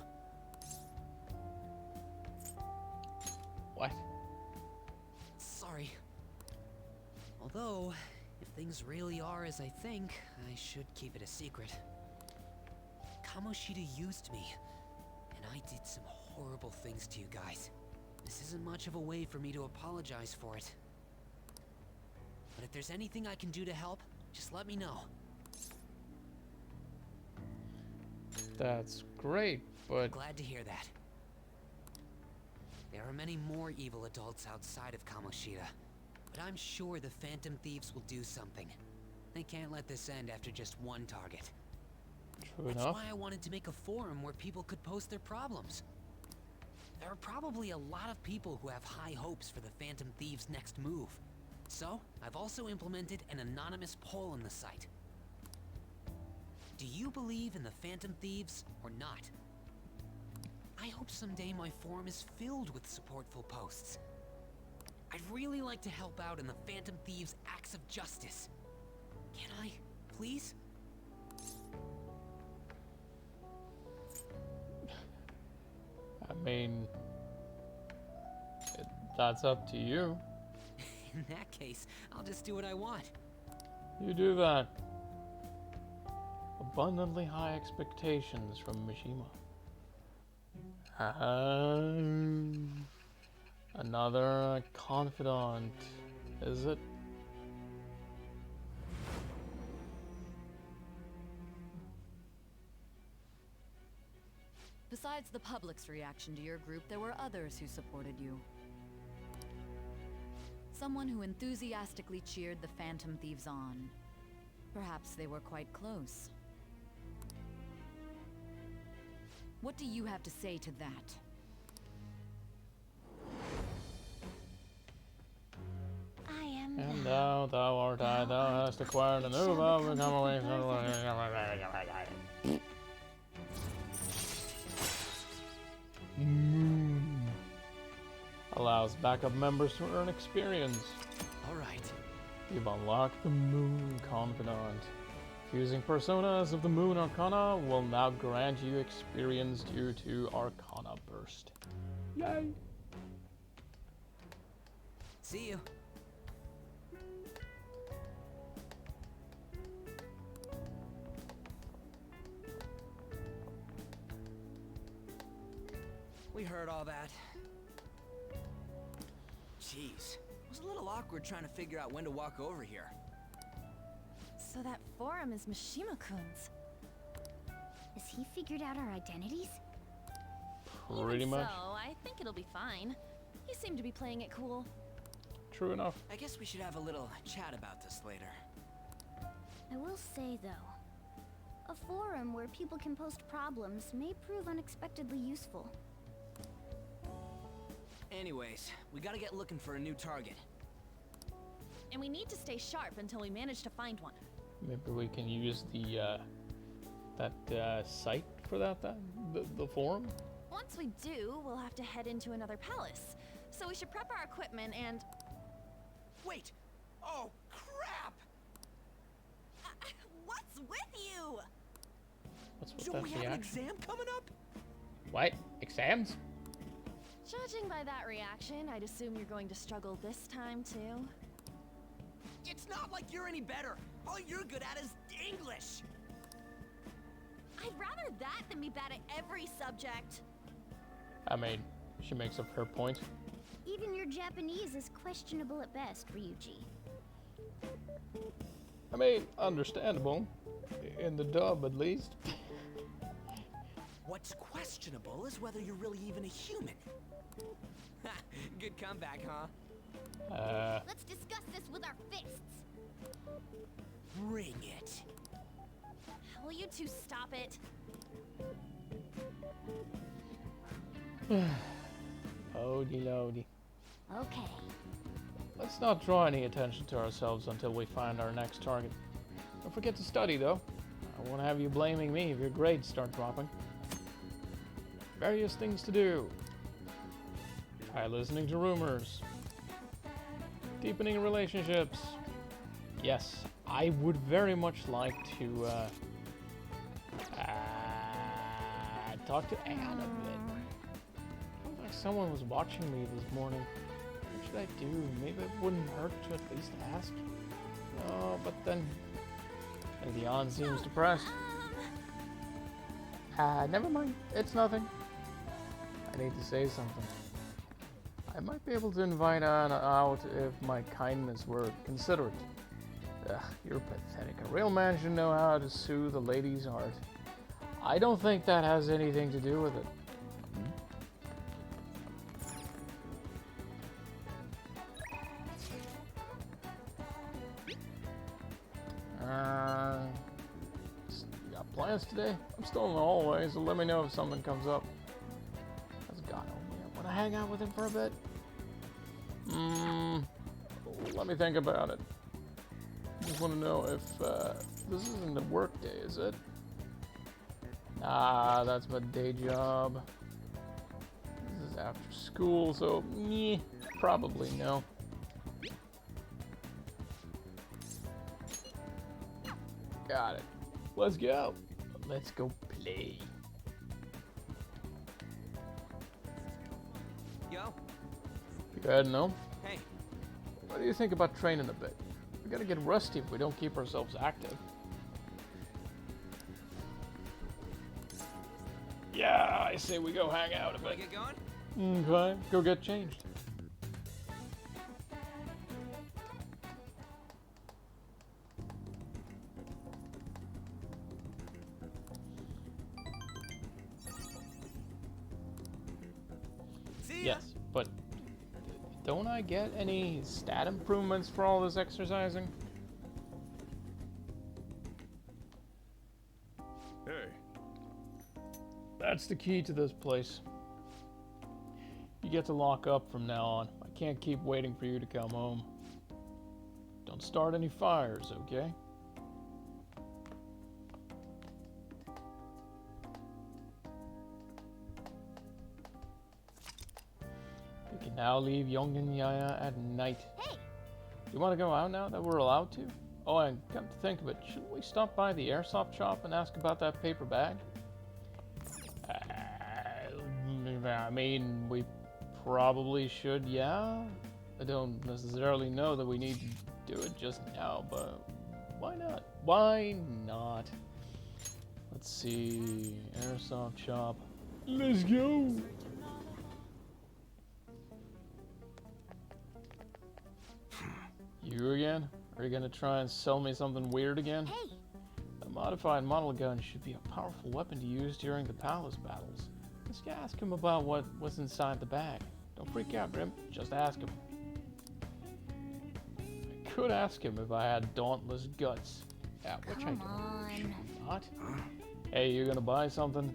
What? Sorry. Although, if things really are as I think, I should keep it a secret. Kamoshida used me, and I did some horrible things to you guys. This isn't much of a way for me to apologize for it. But if there's anything I can do to help, just let me know. That's great, but... Glad to hear that. There are many more evil adults outside of Kamoshida, but I'm sure the Phantom Thieves will do something. They can't let this end after just one target. True That's enough. why I wanted to make a forum where people could post their problems. There are probably a lot of people who have high hopes for the Phantom Thieves' next move. So, I've also implemented an anonymous poll on the site. Do you believe in the Phantom Thieves or not? I hope someday my forum is filled with supportful posts. I'd really like to help out in the Phantom Thieves' acts of justice. Can I, please? I mean... that's up to you. In that case, I'll just do what I want. You do that. Abundantly high expectations from Mishima. Another confidant, is it? Besides the public's reaction to your group, there were others who supported you. Someone who enthusiastically cheered the Phantom Thieves on. Perhaps they were quite close. What do you have to say to that? I am And thou art I, thou hast acquired a new vow, become away Moon. Allows backup members to earn experience. Alright. You've unlocked the Moon Confidant. Fusing personas of the Moon Arcana will now grant you experience due to Arcana Burst. Yay! See you. We heard all that. Jeez. It was a little awkward trying to figure out when to walk over here. So that forum is Mishima-kun's. Has he figured out our identities? Pretty much. So, I think it'll be fine. You seem to be playing it cool. True enough. I guess we should have a little chat about this later. I will say, though, a forum where people can post problems may prove unexpectedly useful. Anyways, we gotta get looking for a new target. And we need to stay sharp until we manage to find one. Maybe we can use the that site for that then? The forum? Once we do, we'll have to head into another palace. So we should prep our equipment and... Wait! Oh, crap! What's with you? What's with Don't that we have an reaction? exam coming up? What? Exams? Judging by that reaction, I'd assume you're going to struggle this time too. It's not like you're any better. All you're good at is English. I'd rather that than be bad at every subject. I mean, she makes a fair point. Even your Japanese is questionable at best, Ryuji. I mean, understandable. In the dub, at least. What's questionable is whether you're really even a human. Good comeback, huh? Let's discuss this with our fists. Bring it. Will you two stop it? Odie lody. Okay. Let's not draw any attention to ourselves until we find our next target. Don't forget to study, though. I won't have you blaming me if your grades start dropping. Various things to do. Try listening to rumors. Deepening relationships. Yes, I would very much like to talk to Anne a bit. Sounds like someone was watching me this morning. What should I do? Maybe it wouldn't hurt to at least ask. No, but then the Anne seems depressed. Never mind. It's nothing. I need to say something. I might be able to invite Anne out if my kindness were considerate. Ugh, you're pathetic. A real man should know how to soothe a lady's heart. I don't think that has anything to do with it. You got plans today? I'm still in the hallway, so let me know if something comes up. How's God home here? Want to hang out with him for a bit? Let me think about it. Just want to know if this isn't a work day, is it? Nah, that's my day job. This is after school, so probably no. Got it. Let's go. Let's go play. Yo. You go ahead and know. Hey. What do you think about training a bit? We gotta get rusty if we don't keep ourselves active. Yeah, I say we go hang out a Wanna bit. get going? Okay, go get changed. See ya. Yes, but don't I get any stat improvements for all this exercising? Hey, That's the key to this place. You get to lock up from now on. I can't keep waiting for you to come home. Don't start any fires, okay? You can now leave Yongen-Yaya at night. Hey! You want to go out now that we're allowed to? Oh, and come to think of it, shouldn't we stop by the airsoft shop and ask about that paper bag? I mean, we probably should, yeah? I don't necessarily know that we need to do it just now, but why not? Why not? Let's see, airsoft shop. Let's go! You again? Are you gonna try and sell me something weird again? Hey! A modified model gun should be a powerful weapon to use during the palace battles. Just ask him about what's inside the bag. Don't freak out, Grim. Just ask him. I could ask him if I had dauntless guts. Yeah, which I Come don't. on. Not? Hey, you gonna buy something?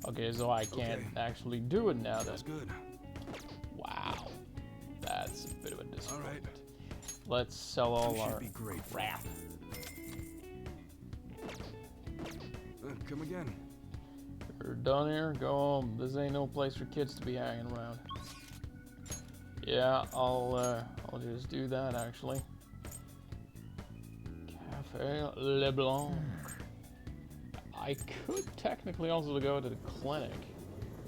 Okay, so I can't actually do it now then. That's good. Wow. That's a bit of a disappointment. right. Let's sell all You should our be grateful. crap. Come again. You're done here? Go home. This ain't no place for kids to be hanging around. Yeah, I'll just do that actually. Cafe Le Blanc. I could technically also go to the clinic,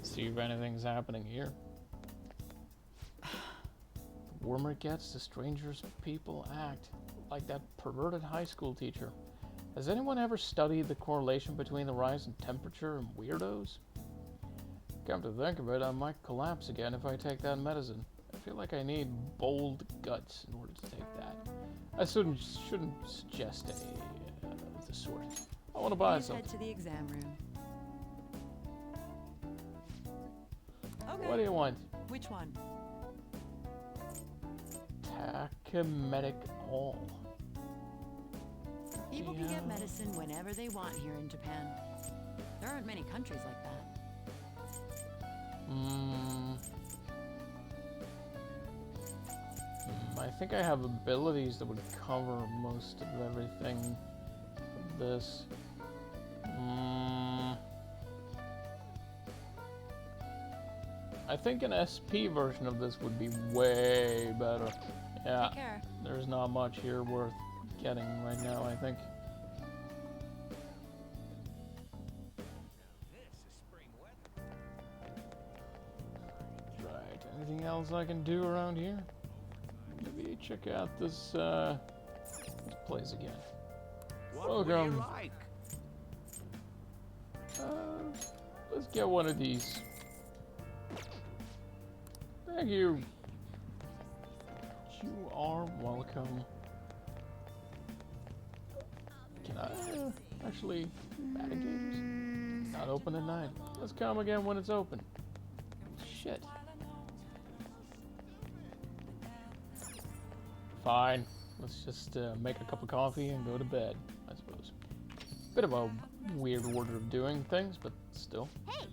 see if anything's happening here. The warmer it gets, the strangers people act. Like that perverted high school teacher. Has anyone ever studied the correlation between the rise in temperature and weirdos? Come to think of it, I might collapse again if I take that medicine. I feel like I need bold guts in order to take that. I shouldn't suggest any of the sort. I want to buy Please something. head to the exam room. Okay. What do you want? Which one? Tachemetic all. People can get medicine whenever they want here in Japan. There aren't many countries like that. I think I have abilities that would cover most of everything. This. I think an SP version of this would be way better. Yeah, Take care. there's not much here worth getting right now, I think. Right, anything else I can do around here? Maybe check out this place again. What would you Welcome. like? Let's get one of these. Thank you. You are welcome. Can I actually barricades? Not open at night. Let's come again when it's open. Shit. Fine. Let's just make a cup of coffee and go to bed, I suppose. Bit of a weird order of doing things, but still. Hey,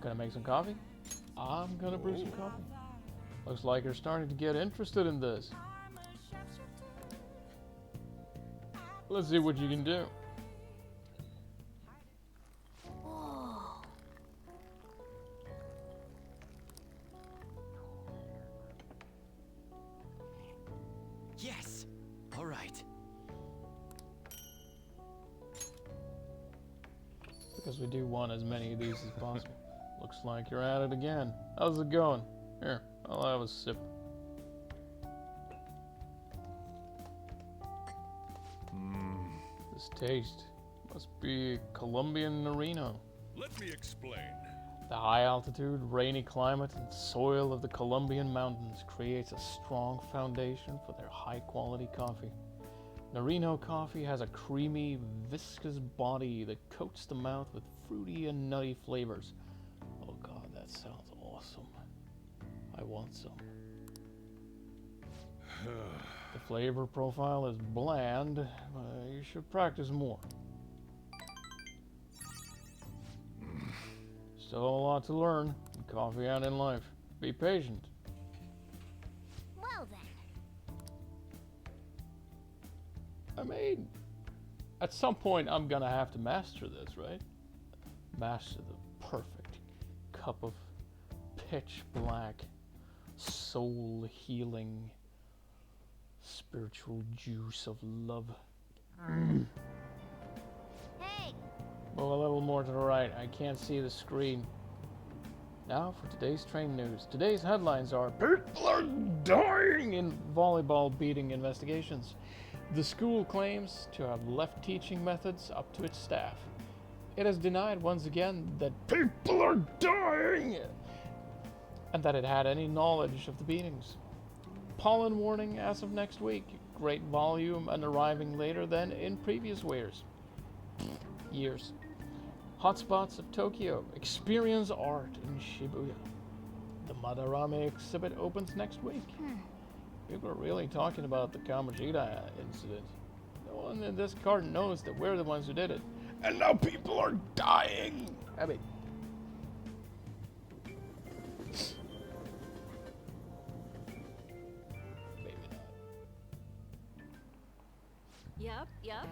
Gonna make some coffee? I'm gonna brew some coffee. Looks like you're starting to get interested in this. Let's see what you can do. whoa. Yes! Alright. Because we do want as many of these as possible. Looks like you're at it again. How's it going? Here, I'll have a sip. This taste must be Colombian Merino. Let me explain. The high altitude, rainy climate, and soil of the Colombian mountains creates a strong foundation for their high quality coffee. Merino coffee has a creamy, viscous body that coats the mouth with fruity and nutty flavors. Oh god, that sounds awesome. I want some. The flavor profile is bland, but you should practice more. Still a lot to learn in coffee and in life. Be patient. Well then. I mean, at some point I'm gonna have to master this, right? Master the perfect cup of pitch black, soul healing, spiritual juice of love. Hey, Move a little more to the right. I can't see the screen. Now for today's train news. Today's headlines are: people are dying in volleyball beating investigations. The school claims to have left teaching methods up to its staff. It has denied once again that people are dying and that it had any knowledge of the beatings. Pollen warning as of next week. Great volume and arriving later than in previous years. Hotspots of Tokyo. Experience art in Shibuya. The Madarame exhibit opens next week. People are really talking about the Kamoshida incident. No one in this garden knows that we're the ones who did it. And now people are dying! I mean... maybe not. Yep.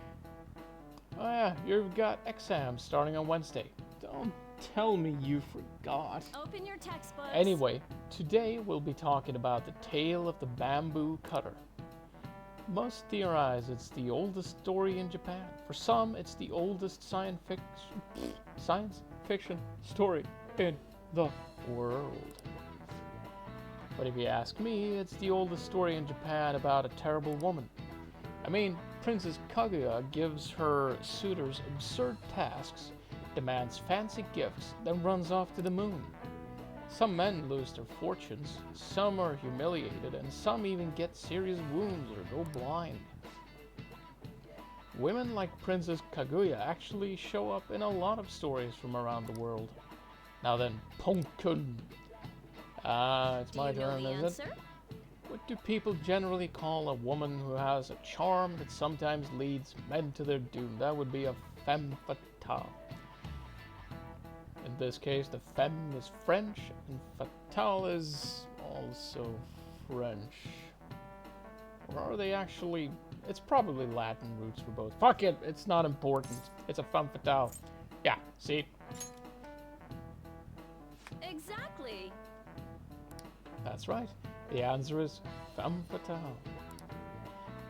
Oh yeah, you've got exams starting on Wednesday. Don't tell me you forgot. Open your textbooks. Anyway, today we'll be talking about the tale of the bamboo cutter. Most theorize it's the oldest story in Japan. For some, it's the oldest science fiction story in the world. But if you ask me, it's the oldest story in Japan about a terrible woman. I mean, Princess Kaguya gives her suitors absurd tasks, demands fancy gifts, then runs off to the moon. Some men lose their fortunes, some are humiliated, and some even get serious wounds or go blind. Women like Princess Kaguya actually show up in a lot of stories from around the world. Now then, Ponkun. It's my turn, is it? What do people generally call a woman who has a charm that sometimes leads men to their doom? That would be a femme fatale. In this case, the femme is French, and fatale is also French. Or are they actually... It's probably Latin roots for both. Fuck it, it's not important. It's a femme fatale. Yeah, see? Exactly. That's right. The answer is femme fatale.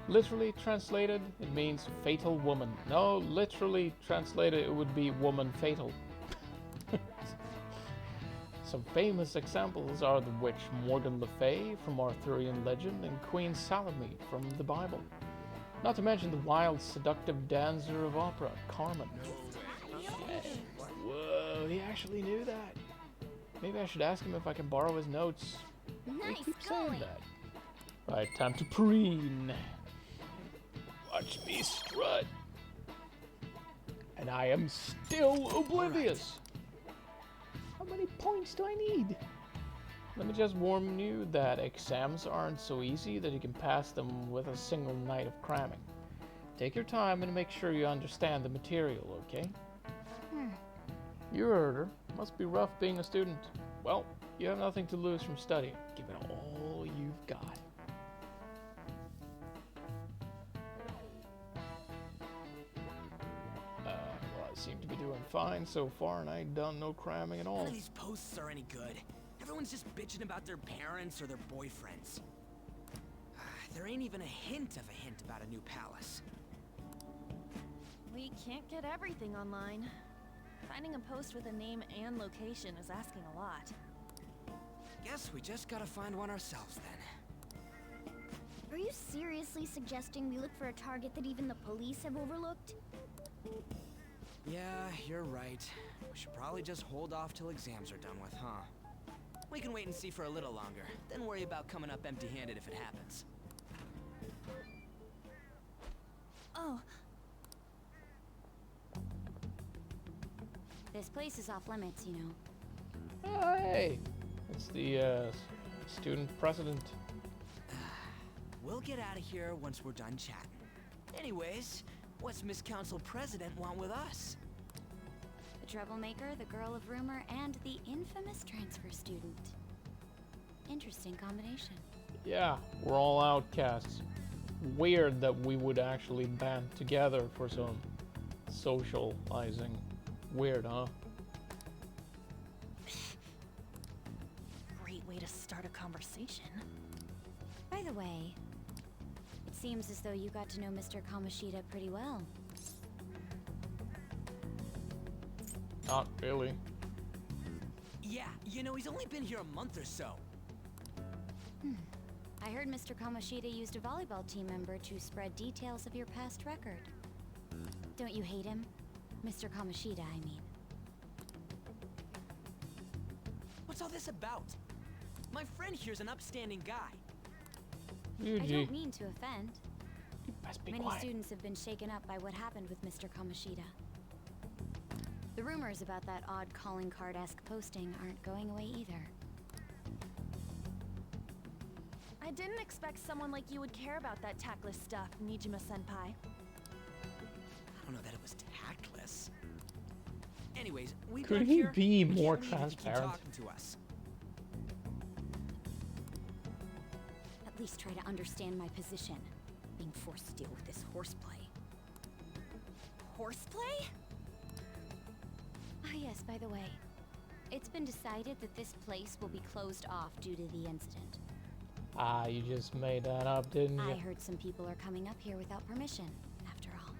Literally translated, it means fatal woman. No, literally translated, it would be woman fatal. Some famous examples are the witch Morgan Le Fay from Arthurian legend and Queen Salome from the Bible. Not to mention the wild, seductive dancer of opera, Carmen. Whoa, he actually knew that. Maybe I should ask him if I can borrow his notes. Nice He keeps going. saying that. Right, time to preen. Watch me strut. And I am still oblivious. How many points do I need? Let me just warn you that exams aren't so easy that you can pass them with a single night of cramming. Take your time and make sure you understand the material, okay? You heard her. Must be rough being a student. Well, you have nothing to lose from studying. Give it all you've got. Well, I seem to be doing fine so far, and I ain't done no cramming at all. None of these posts are any good. Everyone's just bitching about their parents or their boyfriends. There ain't even a hint about a new palace. We can't get everything online. Finding a post with a name and location is asking a lot. Guess we just gotta find one ourselves then. Are you seriously suggesting we look for a target that even the police have overlooked? Yeah, you're right. We should probably just hold off till exams are done with, huh? We can wait and see for a little longer, then worry about coming up empty-handed if it happens. Oh, This place is off limits, you know. Oh, hey! It's the student president. We'll get out of here once we're done chatting. Anyways, what's Miss Council President want with us? The troublemaker, the girl of rumor, and the infamous transfer student. Interesting combination. Yeah, we're all outcasts. Weird that we would actually band together for some socializing. Weird, huh? great way to start a conversation. By the way, it seems as though you got to know Mr. Kamoshida pretty well. Not really. Yeah, you know, he's only been here a month or so. I heard Mr. Kamoshida used a volleyball team member to spread details of your past record. Don't you hate him? Mr. Kamoshida, I mean. What's all this about? My friend here's an upstanding guy. I don't mean to offend. You best be Many quiet. students have been shaken up by what happened with Mr. Kamoshida. The rumors about that odd calling card-esque posting aren't going away either. I didn't expect someone like you would care about that tactless stuff, Nijima-senpai. I don't know that it was tactless. Anyways, we Could got he here, be we more can't leave if you keep transparent? talking to us. At least try to understand my position. Being forced to deal with this horseplay. Horseplay? Ah yes, by the way. It's been decided that this place will be closed off due to the incident. Ah, you just made that up, didn't you? I heard some people are coming up here without permission, after all.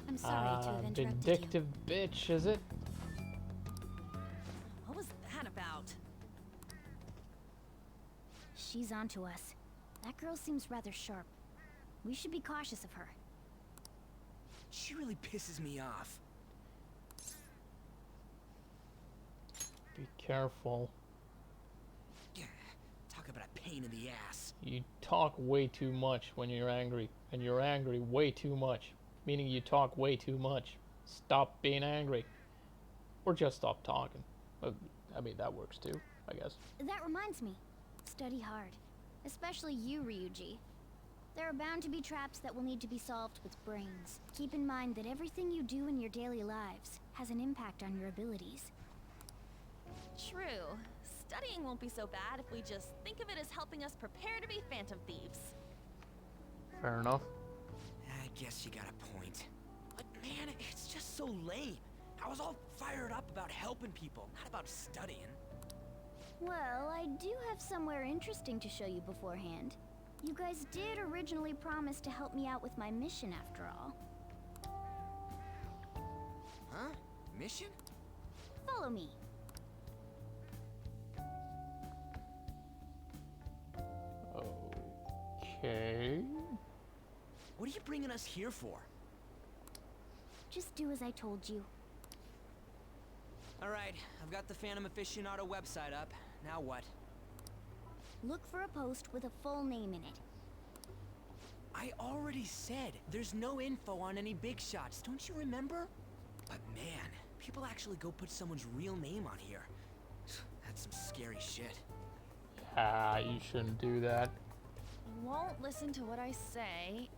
I'm sorry to have interrupted Vindictive bitch, is it? What was that about? She's onto us. That girl seems rather sharp. We should be cautious of her. She really pisses me off. Be careful. Talk about a pain in the ass. You talk way too much when you're angry, and you're angry way too much, meaning you talk way too much. Stop being angry, or just stop talking. I mean, that works too, I guess. That reminds me. Study hard. Especially you, Ryuji. There are bound to be traps that will need to be solved with brains. Keep in mind that everything you do in your daily lives has an impact on your abilities. True. Studying won't be so bad if we just think of it as helping us prepare to be phantom thieves. Fair enough. I guess you got a point. But man, it's just so lame. I was all fired up about helping people, not about studying. Well, I do have somewhere interesting to show you beforehand. You guys did originally promise to help me out with my mission after all. Huh? Mission? Follow me. Okay. What are you bringing us here for? Just do as I told you. Alright, I've got the Phantom Aficionado website up. Now what? Look for a post with a full name in it. I already said there's no info on any big shots, don't you remember? But man, people actually go put someone's real name on here. That's some scary shit. Ah, you shouldn't do that. Won't listen to what I say.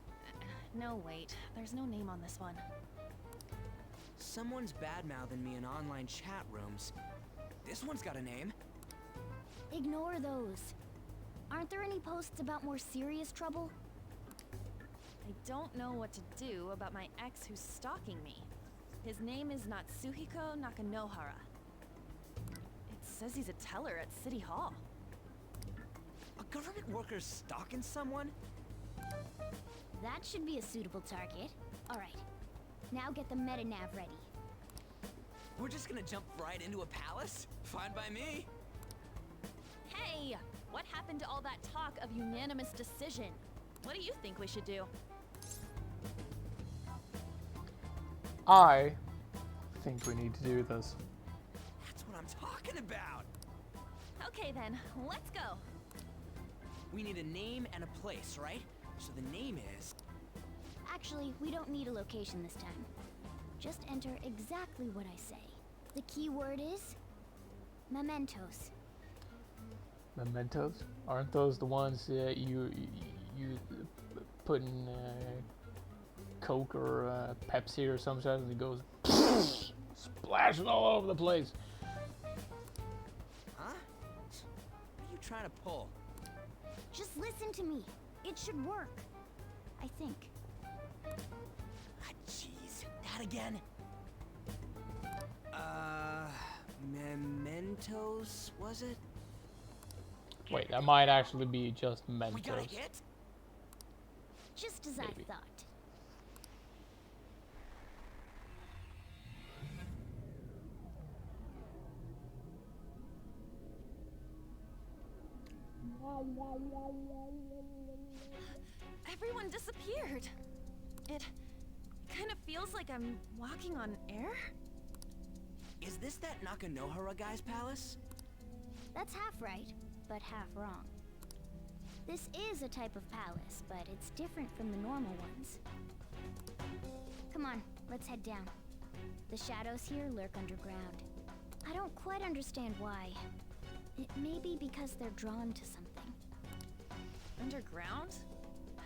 No, wait. There's no name on this one. Someone's bad-mouthing me in online chat rooms. This one's got a name. Ignore those. Aren't there any posts about more serious trouble? I don't know what to do about my ex who's stalking me. His name is Natsuhiko Nakanohara. It says he's a teller at City Hall. A government worker stalking someone? That should be a suitable target. Alright, now get the meta-nav ready. We're just gonna jump right into a palace? Fine by me. Hey! What happened to all that talk of unanimous decision? What do you think we should do? I think we need to do this. That's what I'm talking about. Okay then, let's go. We need a name and a place, right? So the name is... Actually, we don't need a location this time. Just enter exactly what I say. The key word is... mementos. Mementos? Aren't those the ones that you put in Coke or Pepsi or some sort and it goes splashing all over the place? Huh? What are you trying to pull? Just listen to me. It should work. I think. Ah, jeez. That again? Mementos, was it? Wait, that might actually be just We got a Mentos. hit? Just as Maybe. I thought. Everyone disappeared. It kind of feels like I'm walking on air. Is this that Nakanohara guy's palace? That's half right, but half wrong. This is a type of palace, but it's different from the normal ones. Come on, let's head down. The shadows here lurk underground. I don't quite understand why. It may be because they're drawn to something. Underground?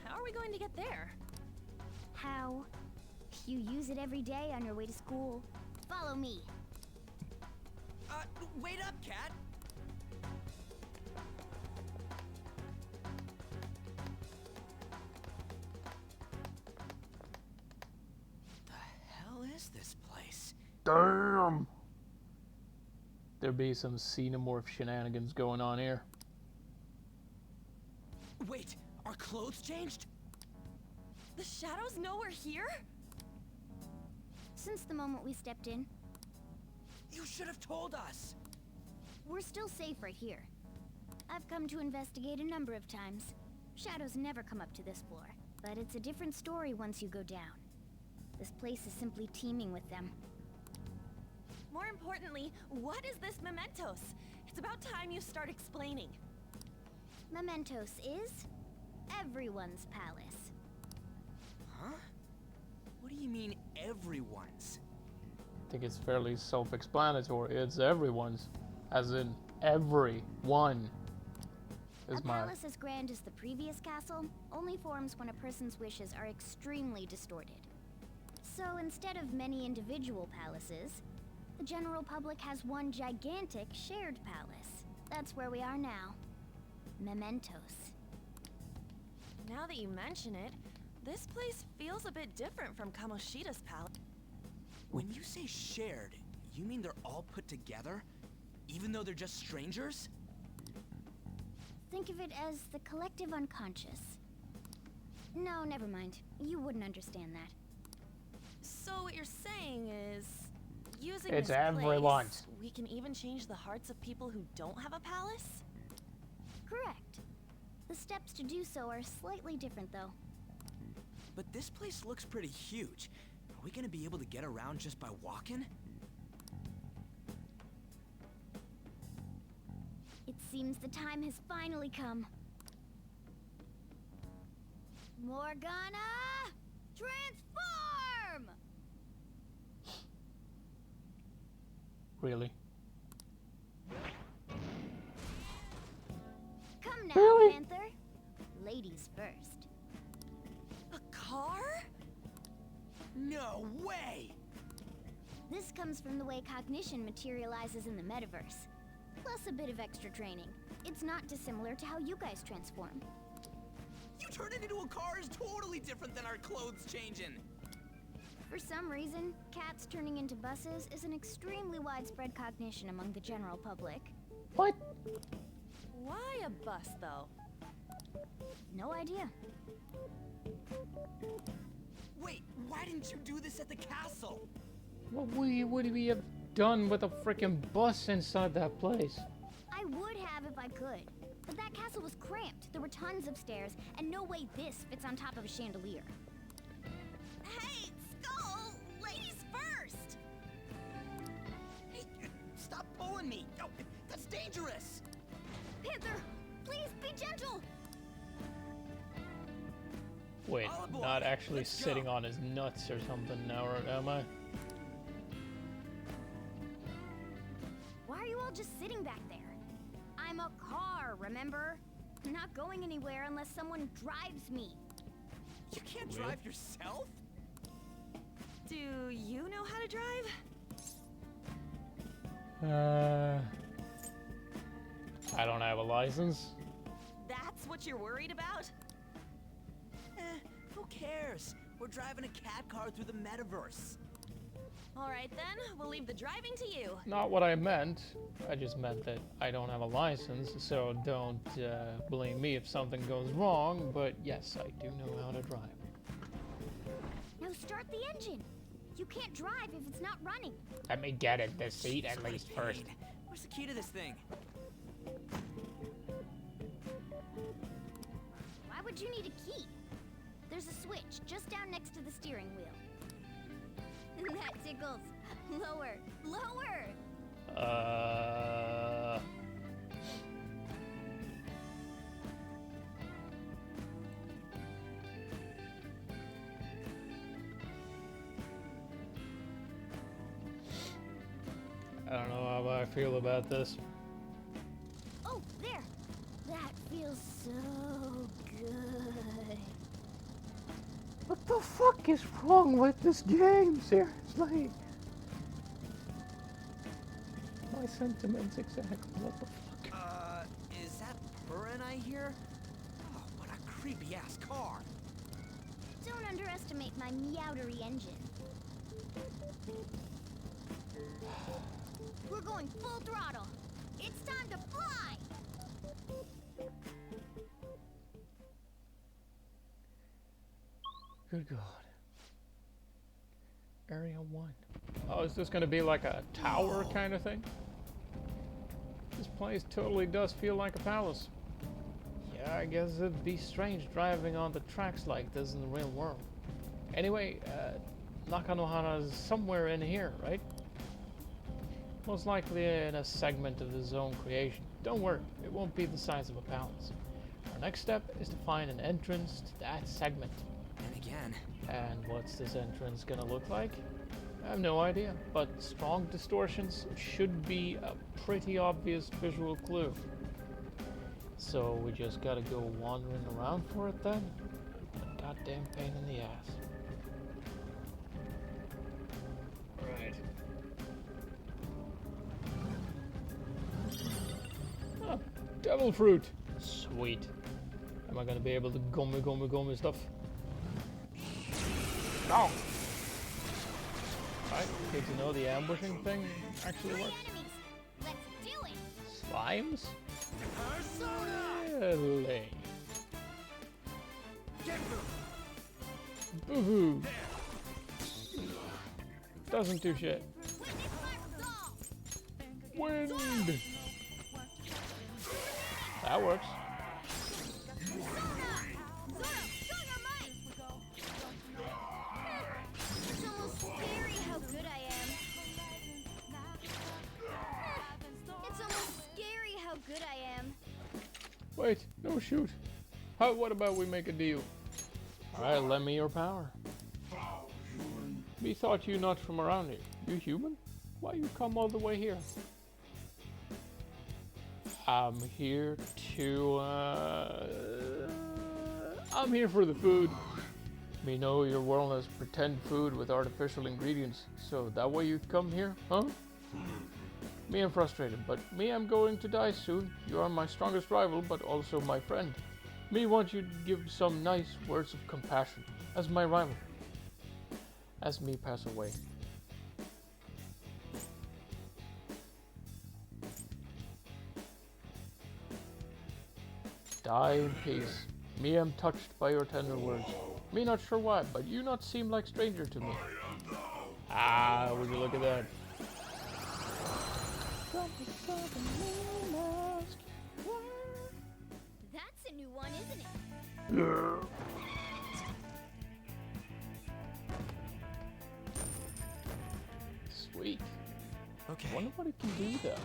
How are we going to get there? How? You use it every day on your way to school. Follow me. Wait up, Cat! The hell is this place? Damn! There be some xenomorph shenanigans going on here. Wait, our clothes changed? The shadows know we're here? Since the moment we stepped in, You should have told us. we're still safe right here. I've come to investigate a number of times. Shadows never come up to this floor, but it's a different story once you go down. This place is simply teeming with them. More importantly, what is this Mementos? It's about time you start explaining. Mementos is everyone's palace. Huh? What do you mean, everyone's? I think it's fairly self-explanatory. It's everyone's, as in everyone. Is A palace as grand as the previous castle only forms when a person's wishes are extremely distorted. So instead of many individual palaces, the general public has one gigantic shared palace. That's where we are now. Mementos. Now that you mention it, this place feels a bit different from Kamoshida's palace. When you say shared, you mean they're all put together? Even though they're just strangers? Think of it as the collective unconscious. No, never mind. You wouldn't understand that. So what you're saying is, using It's this everyone's. place, we can even change the hearts of people who don't have a palace? Correct. The steps to do so are slightly different, though. But this place looks pretty huge. Are we gonna be able to get around just by walking? It seems the time has finally come. Morgana! Transform! Really? Come now, Really? Panther. Ladies first. A car? No way! This comes from the way cognition materializes in the metaverse. Plus a bit of extra training. It's not dissimilar to how you guys transform. You turn it into a car is totally different than our clothes changing. For some reason, cats turning into buses is an extremely widespread cognition among the general public. What? Why a bus, though? No idea. Wait, why didn't you do this at the castle? What would we have done with a freaking bus inside that place? I would have if I could. But that castle was cramped. There were tons of stairs, and no way this fits on top of a chandelier. Hey, Skull! Ladies first! Hey, stop pulling me! Oh, that's dangerous! Panther, please be gentle! Wait, All aboard. not actually Let's sitting go. on his nuts or something now, or am I? Why are you all just sitting back there? I'm a car, remember? I'm not going anywhere unless someone drives me. You can't drive yourself? Do you know how to drive? I don't have a license. That's what you're worried about? Who cares? We're driving a cat car through the metaverse. Alright then, we'll leave the driving to you. Not what I meant. I just meant that I don't have a license, so don't blame me if something goes wrong, but yes, I do know how to drive. Now start the engine. You can't drive if it's not running. Let me get in the seat Jeez, at least Kate. first. Where's the key to this thing? Why would you need a key? There's a switch just down next to the steering wheel. That tickles. Lower, lower! I don't know how I feel about this. Oh, there! That feels so good. What the fuck is wrong with this game? Seriously. My sentiments exactly. What the fuck? Is that purring I hear? Oh, what a creepy ass car. Don't underestimate my meowdery engine. We're going full throttle. It's time to fly! Good God. Area 1. Oh, is this going to be like a tower kind of thing? This place totally does feel like a palace. Yeah, I guess it'd be strange driving on the tracks like this in the real world. Anyway, Nakanohara's somewhere in here, right? Most likely in a segment of his own creation. Don't worry, it won't be the size of a palace. Our next step is to find an entrance to that segment. And again. And what's this entrance gonna look like? I have no idea, but strong distortions should be a pretty obvious visual clue. So we just gotta go wandering around for it then? A goddamn pain in the ass. Right. Oh, devil fruit! Sweet. Am I gonna be able to gummy stuff? No! Alright, good to know the ambushing thing actually works. Let's do it. Slimes? Really? Boo-hoo! Doesn't do shit. Wind! That works. It's almost scary how good I am. It's almost scary how good I am. Wait, no shoot. What about we make a deal? Alright, lend me your power. Me thought you not from around here. You human? Why you come all the way here? I'm here to, I'm here for the food. Me know your world has pretend food with artificial ingredients, so that way you come here, huh? Me, I'm frustrated, but me, I'm going to die soon. You are my strongest rival, but also my friend. Me want you to give some nice words of compassion as my rival. As me pass away. Die in peace. Me am touched by your tender words. Me not sure why, but you not seem like stranger to me. Ah, would you look at that? That's a new one, isn't it? Sweet. Okay. I wonder what it can do though.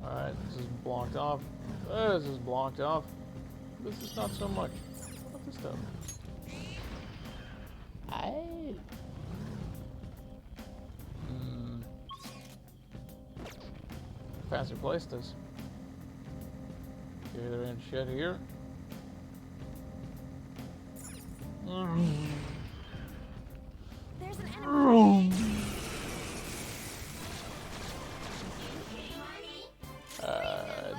Alright, this is blocked off. This is blocked off. This is not so much. What's this stuff? Aye. Fancy place this. Okay, there ain't shit here. There's an enemy.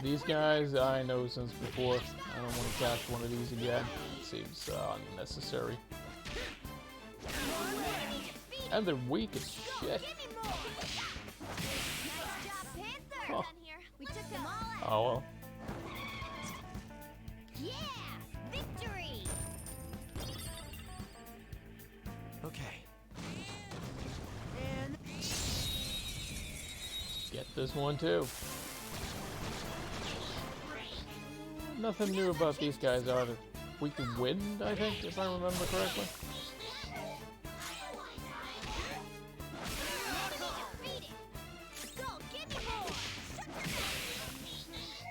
These guys I know since before. I don't want to catch one of these again. It seems unnecessary. And they're weak as shit. Huh. We took them all out. Oh well. Yeah! Victory! Okay. Get this one too. Nothing new about these guys either. Weak to wind, I think, if I remember correctly.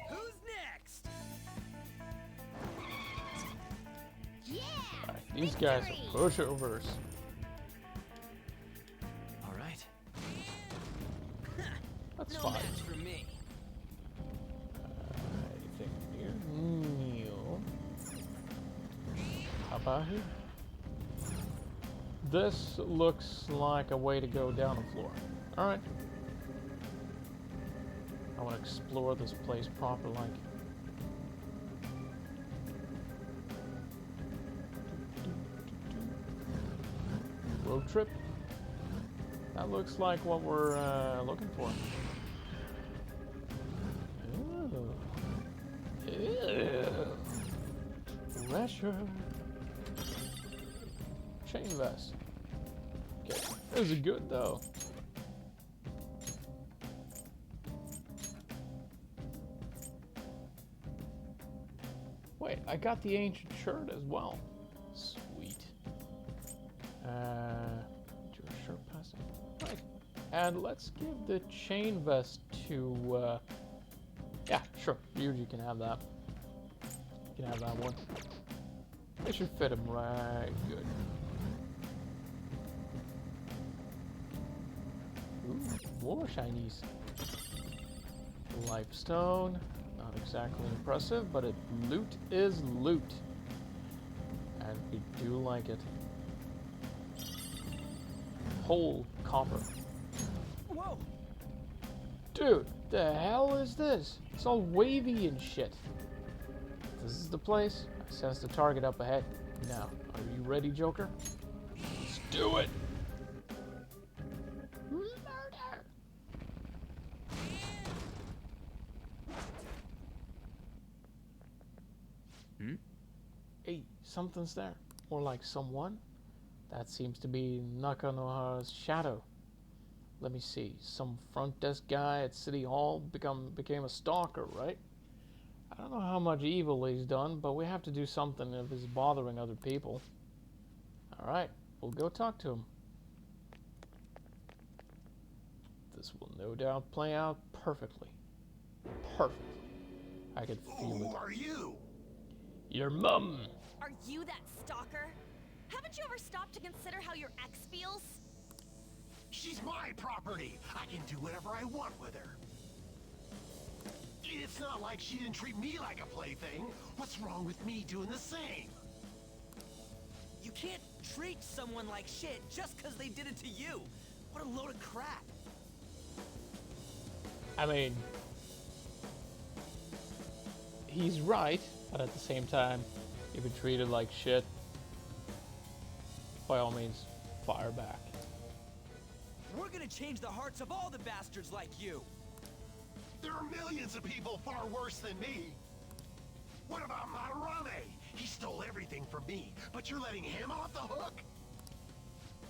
Who's next? Alright, these guys are pushovers. All right. That's No fine. match for me. Anything here? No. How about here? This looks like a way to go down the floor. Alright. I want to explore this place proper like. Road trip? That looks like what we're looking for. treasure. Chain vest. Okay, this is good though. Wait, I got the ancient shirt as well. Sweet. Do a shirt passive. Right. And let's give the chain vest to, yeah, sure. Yuji can have that. You can have that one. It should fit him right good. Ooh, more shinies. Lifestone. Not exactly impressive, but loot is loot. And we do like it. Whole copper. Whoa! Dude, the hell is this? It's all wavy and shit. This is the place. I sense the target up ahead. Now, are you ready, Joker? Let's do it! Murder! Hmm? Hey, something's there. Or like someone. That seems to be Nakanoha's shadow. Let me see. Some front desk guy at City Hall became a stalker, right? I don't know how much evil he's done, but we have to do something if he's bothering other people. Alright, we'll go talk to him. This will no doubt play out perfectly. Perfectly. I could feel it. Who are you? Your mum! Are you that stalker? Haven't you ever stopped to consider how your ex feels? She's my property. I can do whatever I want with her. It's not like she didn't treat me like a plaything. What's wrong with me doing the same? You can't treat someone like shit just because they did it to you. What a load of crap. I mean, he's right, but at the same time, if you're treated like shit, by all means, fire back. We're gonna change the hearts of all the bastards like you. There are millions of people far worse than me. What about Madarame? He stole everything from me, but you're letting him off the hook?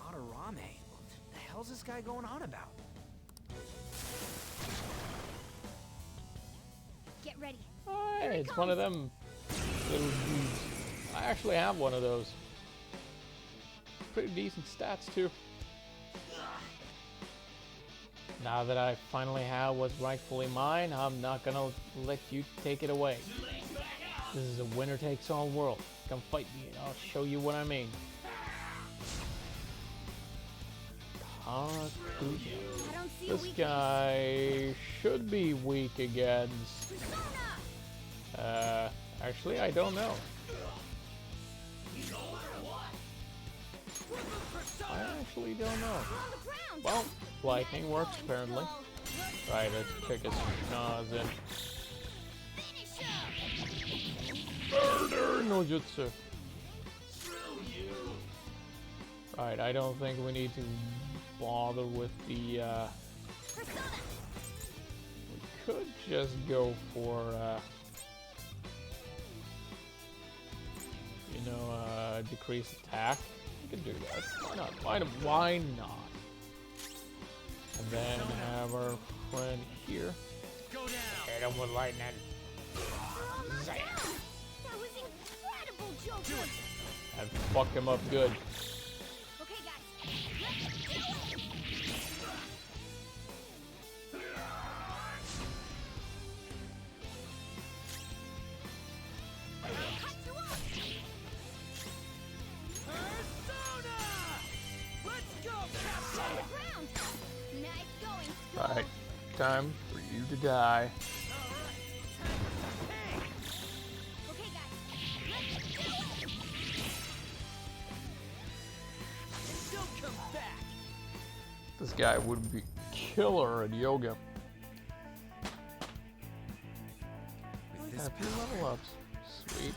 Madarame? What the hell's this guy going on about? Get ready. Hey, it's one of them little dudes. I actually have one of those. Pretty decent stats, too. Now that I finally have what's rightfully mine, I'm not gonna let you take it away. This is a winner-takes-all world. Come fight me and I'll show you what I mean. This guy should be weak against... actually, I don't know. I actually don't know. Well, lightning works apparently. Right, let's check his schnoz in. Murder no jutsu. Right, I don't think we need to bother with the we could just go for you know, decrease attack. We could do that. Why not? Why not? And then have our friend here. Go down. Hit him with lightning. Zap. That was incredible, Joker. And fuck him up good. Okay, guys. Let's do it. Cut you off. Persona! Let's go, On the ground. Nice going. Right, time for you to die. Okay, guys. Let's do it. Don't come back. This guy would be killer at yoga. With Got this a few level ups. Sweet.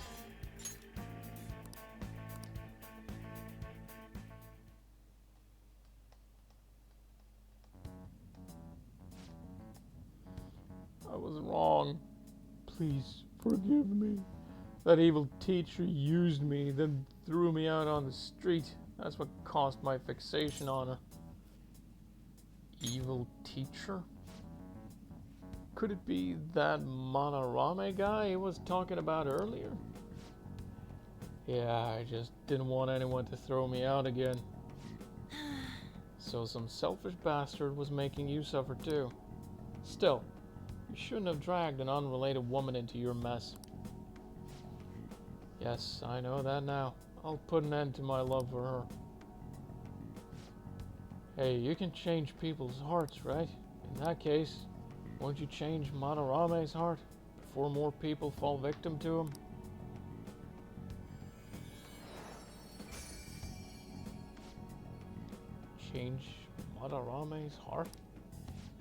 I was wrong. Please forgive me. That evil teacher used me, then threw me out on the street. That's what caused my fixation on her. Evil teacher? Could it be that Monorame guy he was talking about earlier? Yeah, I just didn't want anyone to throw me out again. So some selfish bastard was making use of her too. Still, you shouldn't have dragged an unrelated woman into your mess. Yes, I know that now. I'll put an end to my love for her. Hey, you can change people's hearts, right? In that case, won't you change Monorame's heart before more people fall victim to him? Change Monorame's heart?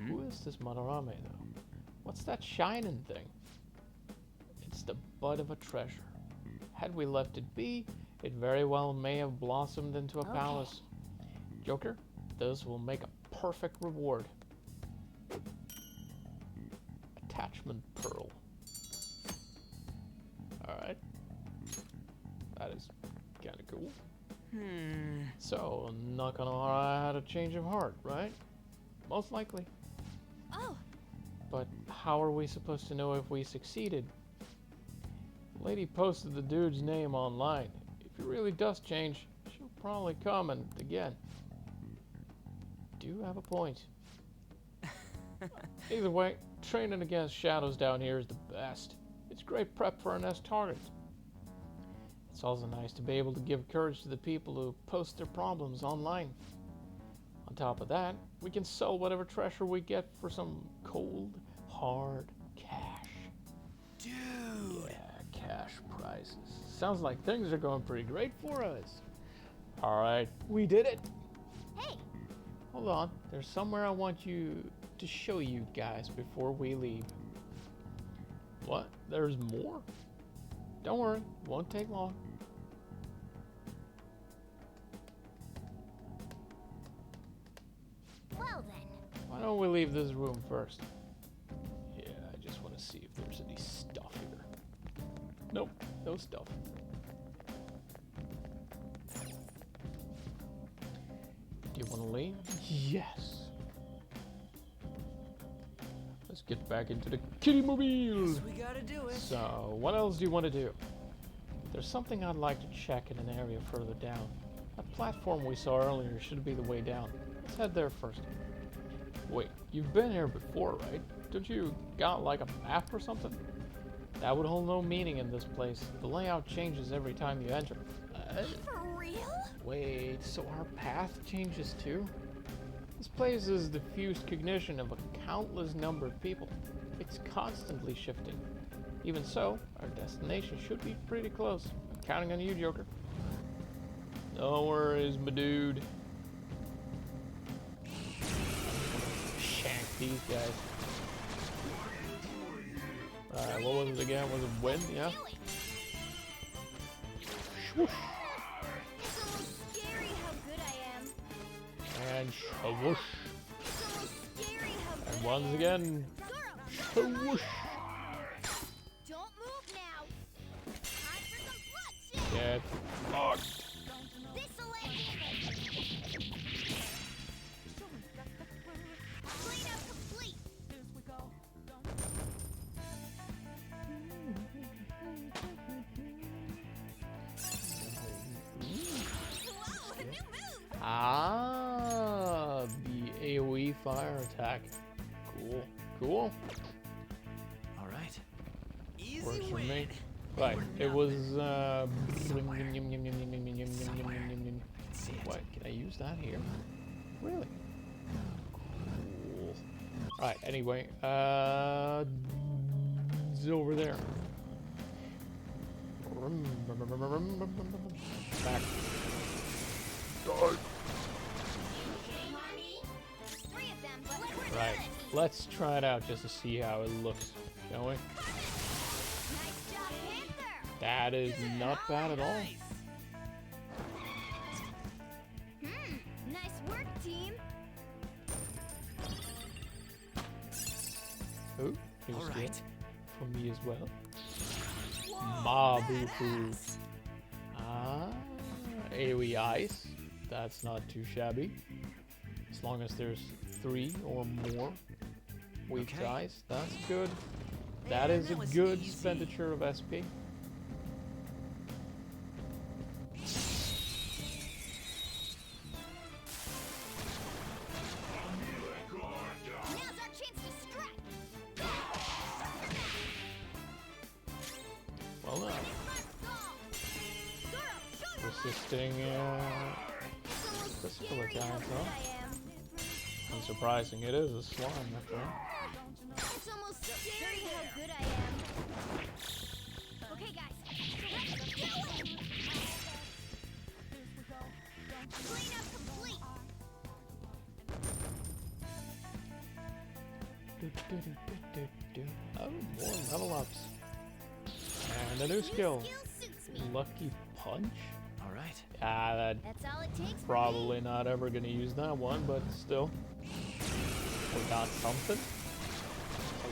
Who is this Monorame, though? What's that shining thing? It's the bud of a treasure. Had we left it be, it very well may have blossomed into a palace. Joker, this will make a perfect reward. Attachment pearl. Alright. That is kind of cool. So, not gonna lie, I had a change of heart, right? Most likely. Oh, But how are we supposed to know if we succeeded? The lady posted the dude's name online. If he really does change, she'll probably comment again. Do have a point. Either way, training against shadows down here is the best. It's great prep for our next target. It's also nice to be able to give courage to the people who post their problems online. On top of that, we can sell whatever treasure we get for some cold, hard cash. Dude! Yeah, cash prizes. Sounds like things are going pretty great for us. Alright, we did it! Hey, Hold on, there's somewhere I want you to show you guys before we leave. What? There's more? Don't worry, won't take long. well then. Why don't we leave this room first? Yeah, I just want to see if there's any stuff here. Nope, no stuff. Do you want to leave? Yes. Let's get back into the kitty mobile. We gotta do it. So, what else do you want to do? There's something I'd like to check in an area further down. That platform we saw earlier should be the way down. Let's head there first. Wait, you've been here before, right? Don't you got like a map or something? That would hold no meaning in this place. The layout changes every time you enter. for real? Wait, so our path changes too? This place is diffused cognition of a countless number of people. It's constantly shifting. Even so, our destination should be pretty close. I'm counting on you, Joker. No worries, my dude. Shank these guys. Alright, what was it again? Was it wind? Yeah? Swoosh. It's almost scary how good I am. And swoosh. It's almost scary how good And once again, swoosh. Don't move now. Time for some bloodshed. Get fucked. This'll end it. Cleanup complete. Whoa, a new move! Ah, the AoE fire attack. Cool. Cool. All right. Easy Works for win. me. Right. It was Somewhere. what? Can I use that here? Really? Cool. Right. Anyway, it's over there. Back. There's 3 of them, but we're Right. Let's try it out just to see how it looks, shall we? nice job, Panther. That is not bad at all. Nice work, team. Oh, here's All good right. for me as well. Mabu foods. Ah, AoE ice. That's not too shabby. As long as there's 3 or more weak Okay. ice, that's good. That Man, is a that was good easy. expenditure of SP. Now's our chance to strike. Well done. Resisting physical attacks, huh? Unsurprising, it is a slime after all. It's almost scary how good I am. Okay, guys, let's do it! Cleanup complete. Oh, more level ups. And a new skill. Skill suits me. Lucky Punch? All right. Ah, That's all it takes. for probably not ever gonna use that one, but still. We got something.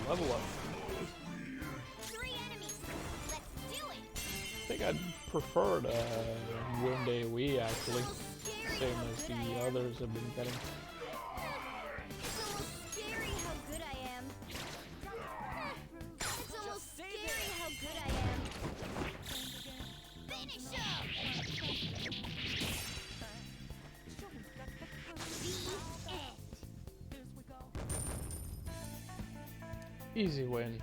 A level up. me. 3 enemies. Let's do it. I think I'd prefer the Wind AoE actually. Same as the others have been getting. It's almost scary how good I am. It's almost scary how good I am. Finish him! The end. Easy win.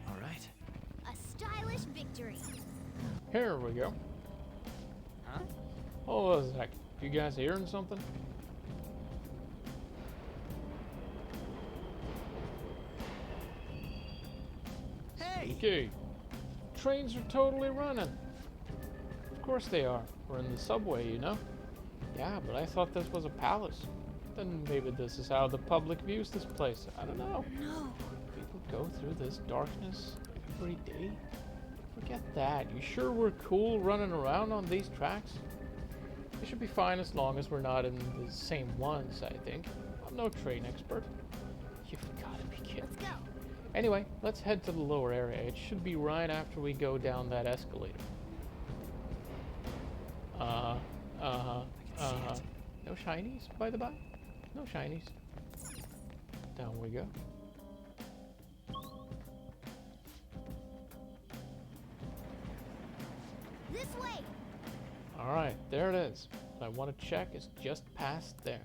All right. A stylish victory. Here we go. Huh? Hold on a sec. You guys hearing something? Hey. Okay. Trains are totally running. Of course they are. We're in the subway, you know? Yeah, but I thought this was a palace. Then maybe this is how the public views this place. I don't know. No. People go through this darkness every day. Forget that. You sure we're cool running around on these tracks? We should be fine as long as we're not in the same ones, I think. I'm no train expert. You've gotta be kidding Let's me. go. Anyway, let's head to the lower area. It should be right after we go down that escalator. No shinies, by the by? No shinies. Down we go. This way. Alright, there it is. What I want to check is just past there.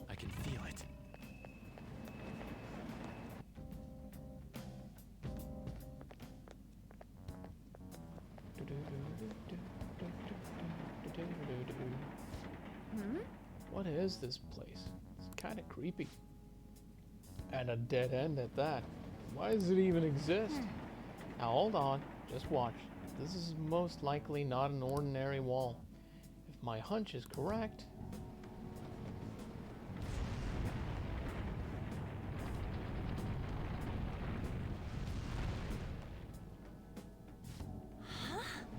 I can feel it. What is this place? It's kind of creepy. And a dead end at that. Why does it even exist? Now hold on, just watch. This is most likely not an ordinary wall. If my hunch is correct...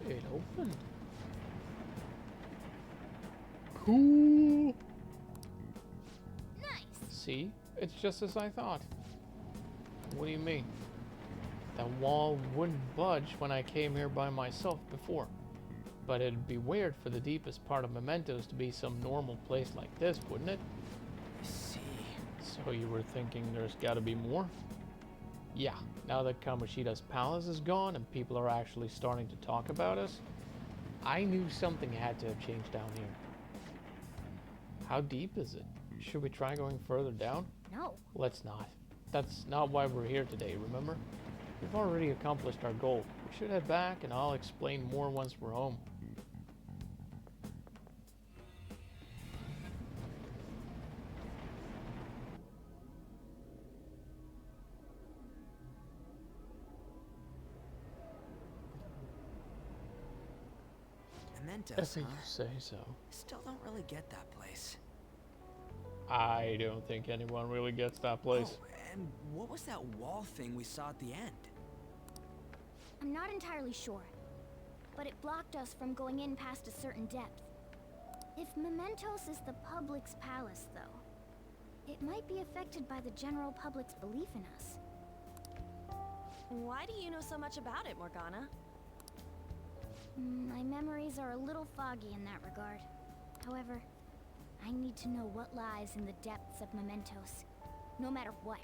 It opened. Cool. Nice. See? It's just as I thought. What do you mean? That wall wouldn't budge when I came here by myself before. But it'd be weird for the deepest part of Mementos to be some normal place like this, wouldn't it? I see. So you were thinking there's gotta be more? Yeah, now that Kamoshida's palace is gone and people are actually starting to talk about us, I knew something had to have changed down here. How deep is it? Should we try going further down? No. Let's not. That's not why we're here today, remember? We've already accomplished our goal. We should head back and I'll explain more once we're home. Mementos, If you huh? say so. Still don't really get that place. I don't think anyone really gets that place. Oh, and what was that wall thing we saw at the end? I'm not entirely sure, but it blocked us from going in past a certain depth. If Mementos is the public's palace, though, it might be affected by the general public's belief in us. Why do you know so much about it, Morgana? My memories are a little foggy in that regard. However, I need to know what lies in the depths of Mementos, no matter what.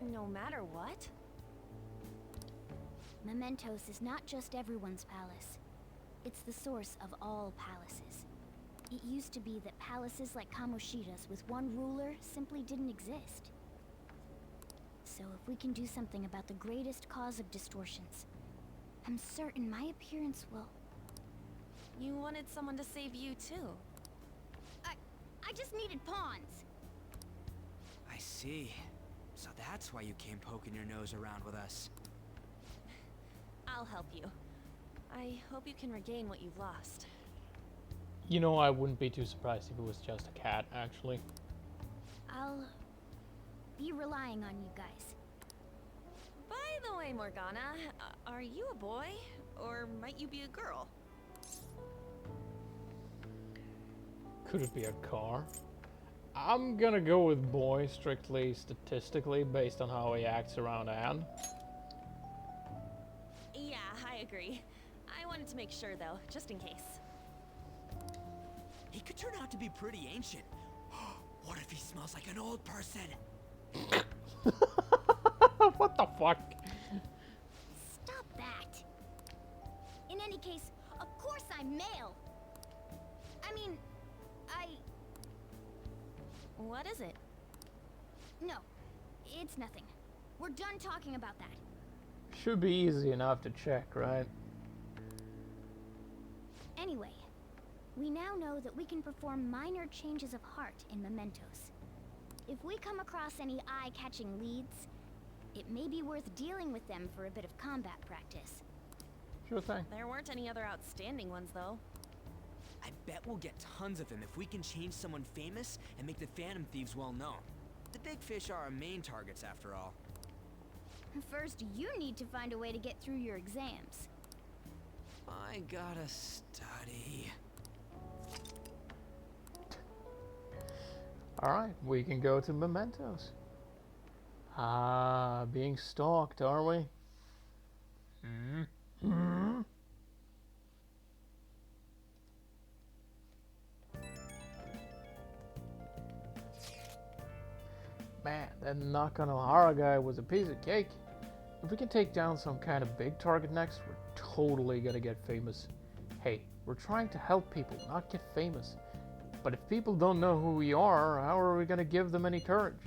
No matter what? Mementos is not just everyone's palace. It's the source of all palaces. It used to be that palaces like Kamoshida's with one ruler simply didn't exist. So if we can do something about the greatest cause of distortions, I'm certain my appearance will... You wanted someone to save you, too. I just needed pawns. I see. So that's why you came poking your nose around with us. I'll help you. I hope you can regain what you've lost. You know, I wouldn't be too surprised if it was just a cat, actually. I'll be relying on you guys. By the way, Morgana, are you a boy? Or might you be a girl? Could it be a car? I'm gonna go with boy, strictly statistically, based on how he acts around Anne. Yeah, I agree. I wanted to make sure, though, just in case. He could turn out to be pretty ancient. What if he smells like an old person? What the fuck? Stop that. In any case, of course I'm male. I mean, What is it? No, it's nothing. We're done talking about that. Should be easy enough to check, right? Anyway, we now know that we can perform minor changes of heart in Mementos. If we come across any eye-catching leads, it may be worth dealing with them for a bit of combat practice. Sure thing. There weren't any other outstanding ones, though. I bet we'll get tons of them if we can change someone famous and make the Phantom Thieves well known. The big fish are our main targets, after all. First, you need to find a way to get through your exams. I gotta study. Alright, we can go to Mementos. Ah, being stalked, are we? Man, that Nakanohara guy was a piece of cake. If we can take down some kind of big target next, we're totally gonna get famous. Hey, we're trying to help people, not get famous. But if people don't know who we are, how are we gonna give them any courage?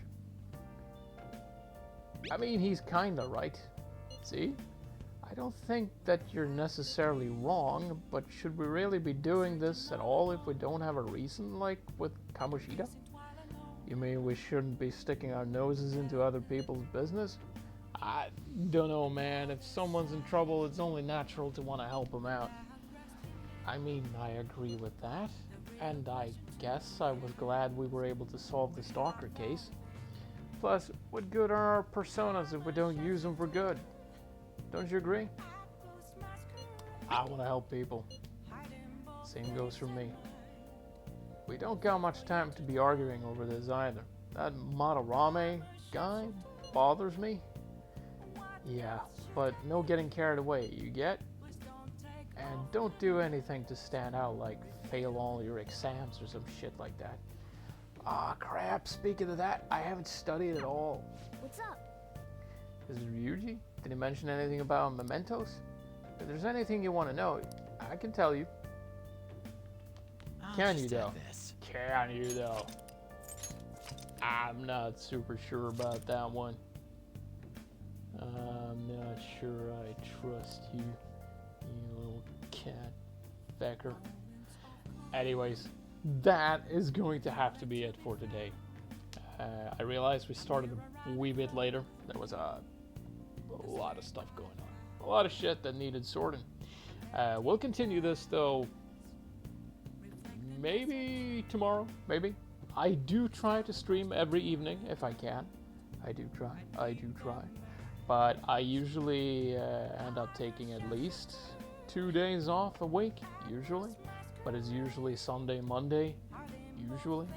I mean, he's kinda right. See? I don't think that you're necessarily wrong, but should we really be doing this at all if we don't have a reason, like with Kamoshida? You mean we shouldn't be sticking our noses into other people's business? I don't know, man. If someone's in trouble, it's only natural to want to help them out. I mean, I agree with that. And I guess I was glad we were able to solve the stalker case. Plus, what good are our personas if we don't use them for good? Don't you agree? I want to help people. Same goes for me. We don't got much time to be arguing over this either. That Madarame guy bothers me. Yeah, but no getting carried away, you get? And don't do anything to stand out, like fail all your exams or some shit like that. Ah, crap, speaking of that, I haven't studied at all. What's up? This is Ryuji? Did he mention anything about Mementos? If there's anything you want to know, I can tell you. Can you though? Can you though? I'm not super sure about that one. I'm not sure I trust you, you little cat fecker. Anyways, that is going to have to be it for today. I realized we started a wee bit later. There was a lot of stuff going on. A lot of shit that needed sorting. We'll continue this though. Maybe tomorrow, maybe. I do try to stream every evening if I can. I do try. But I usually end up taking at least 2 days off a week, usually. But it's usually Sunday, Monday, usually.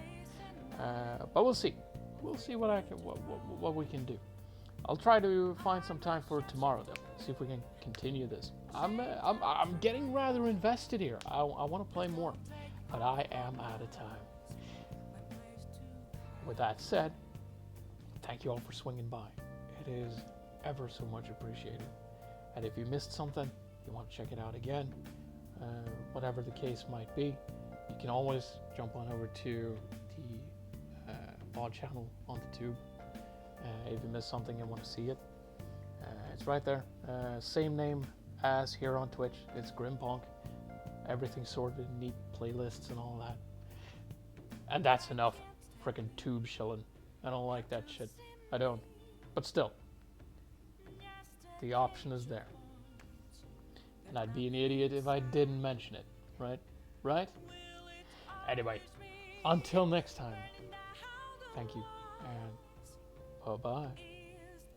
But we'll see. We'll see what we can do. I'll try to find some time for tomorrow, though. See if we can continue this. I'm getting rather invested here. I want to play more, but I am out of time. With that said, thank you all for swinging by. It is ever so much appreciated. And if you missed something, you want to check it out again, whatever the case might be, you can always jump on over to the VOD channel on the tube. If you missed something and want to see it, it's right there. Same name as here on Twitch. It's Grimpunk. Everything sorted, neat playlists and all that. And that's enough freaking tube shilling. I don't like that shit. I don't. But still, the option is there. And I'd be an idiot if I didn't mention it, right? Right? Anyway, until next time, thank you, and bye-bye.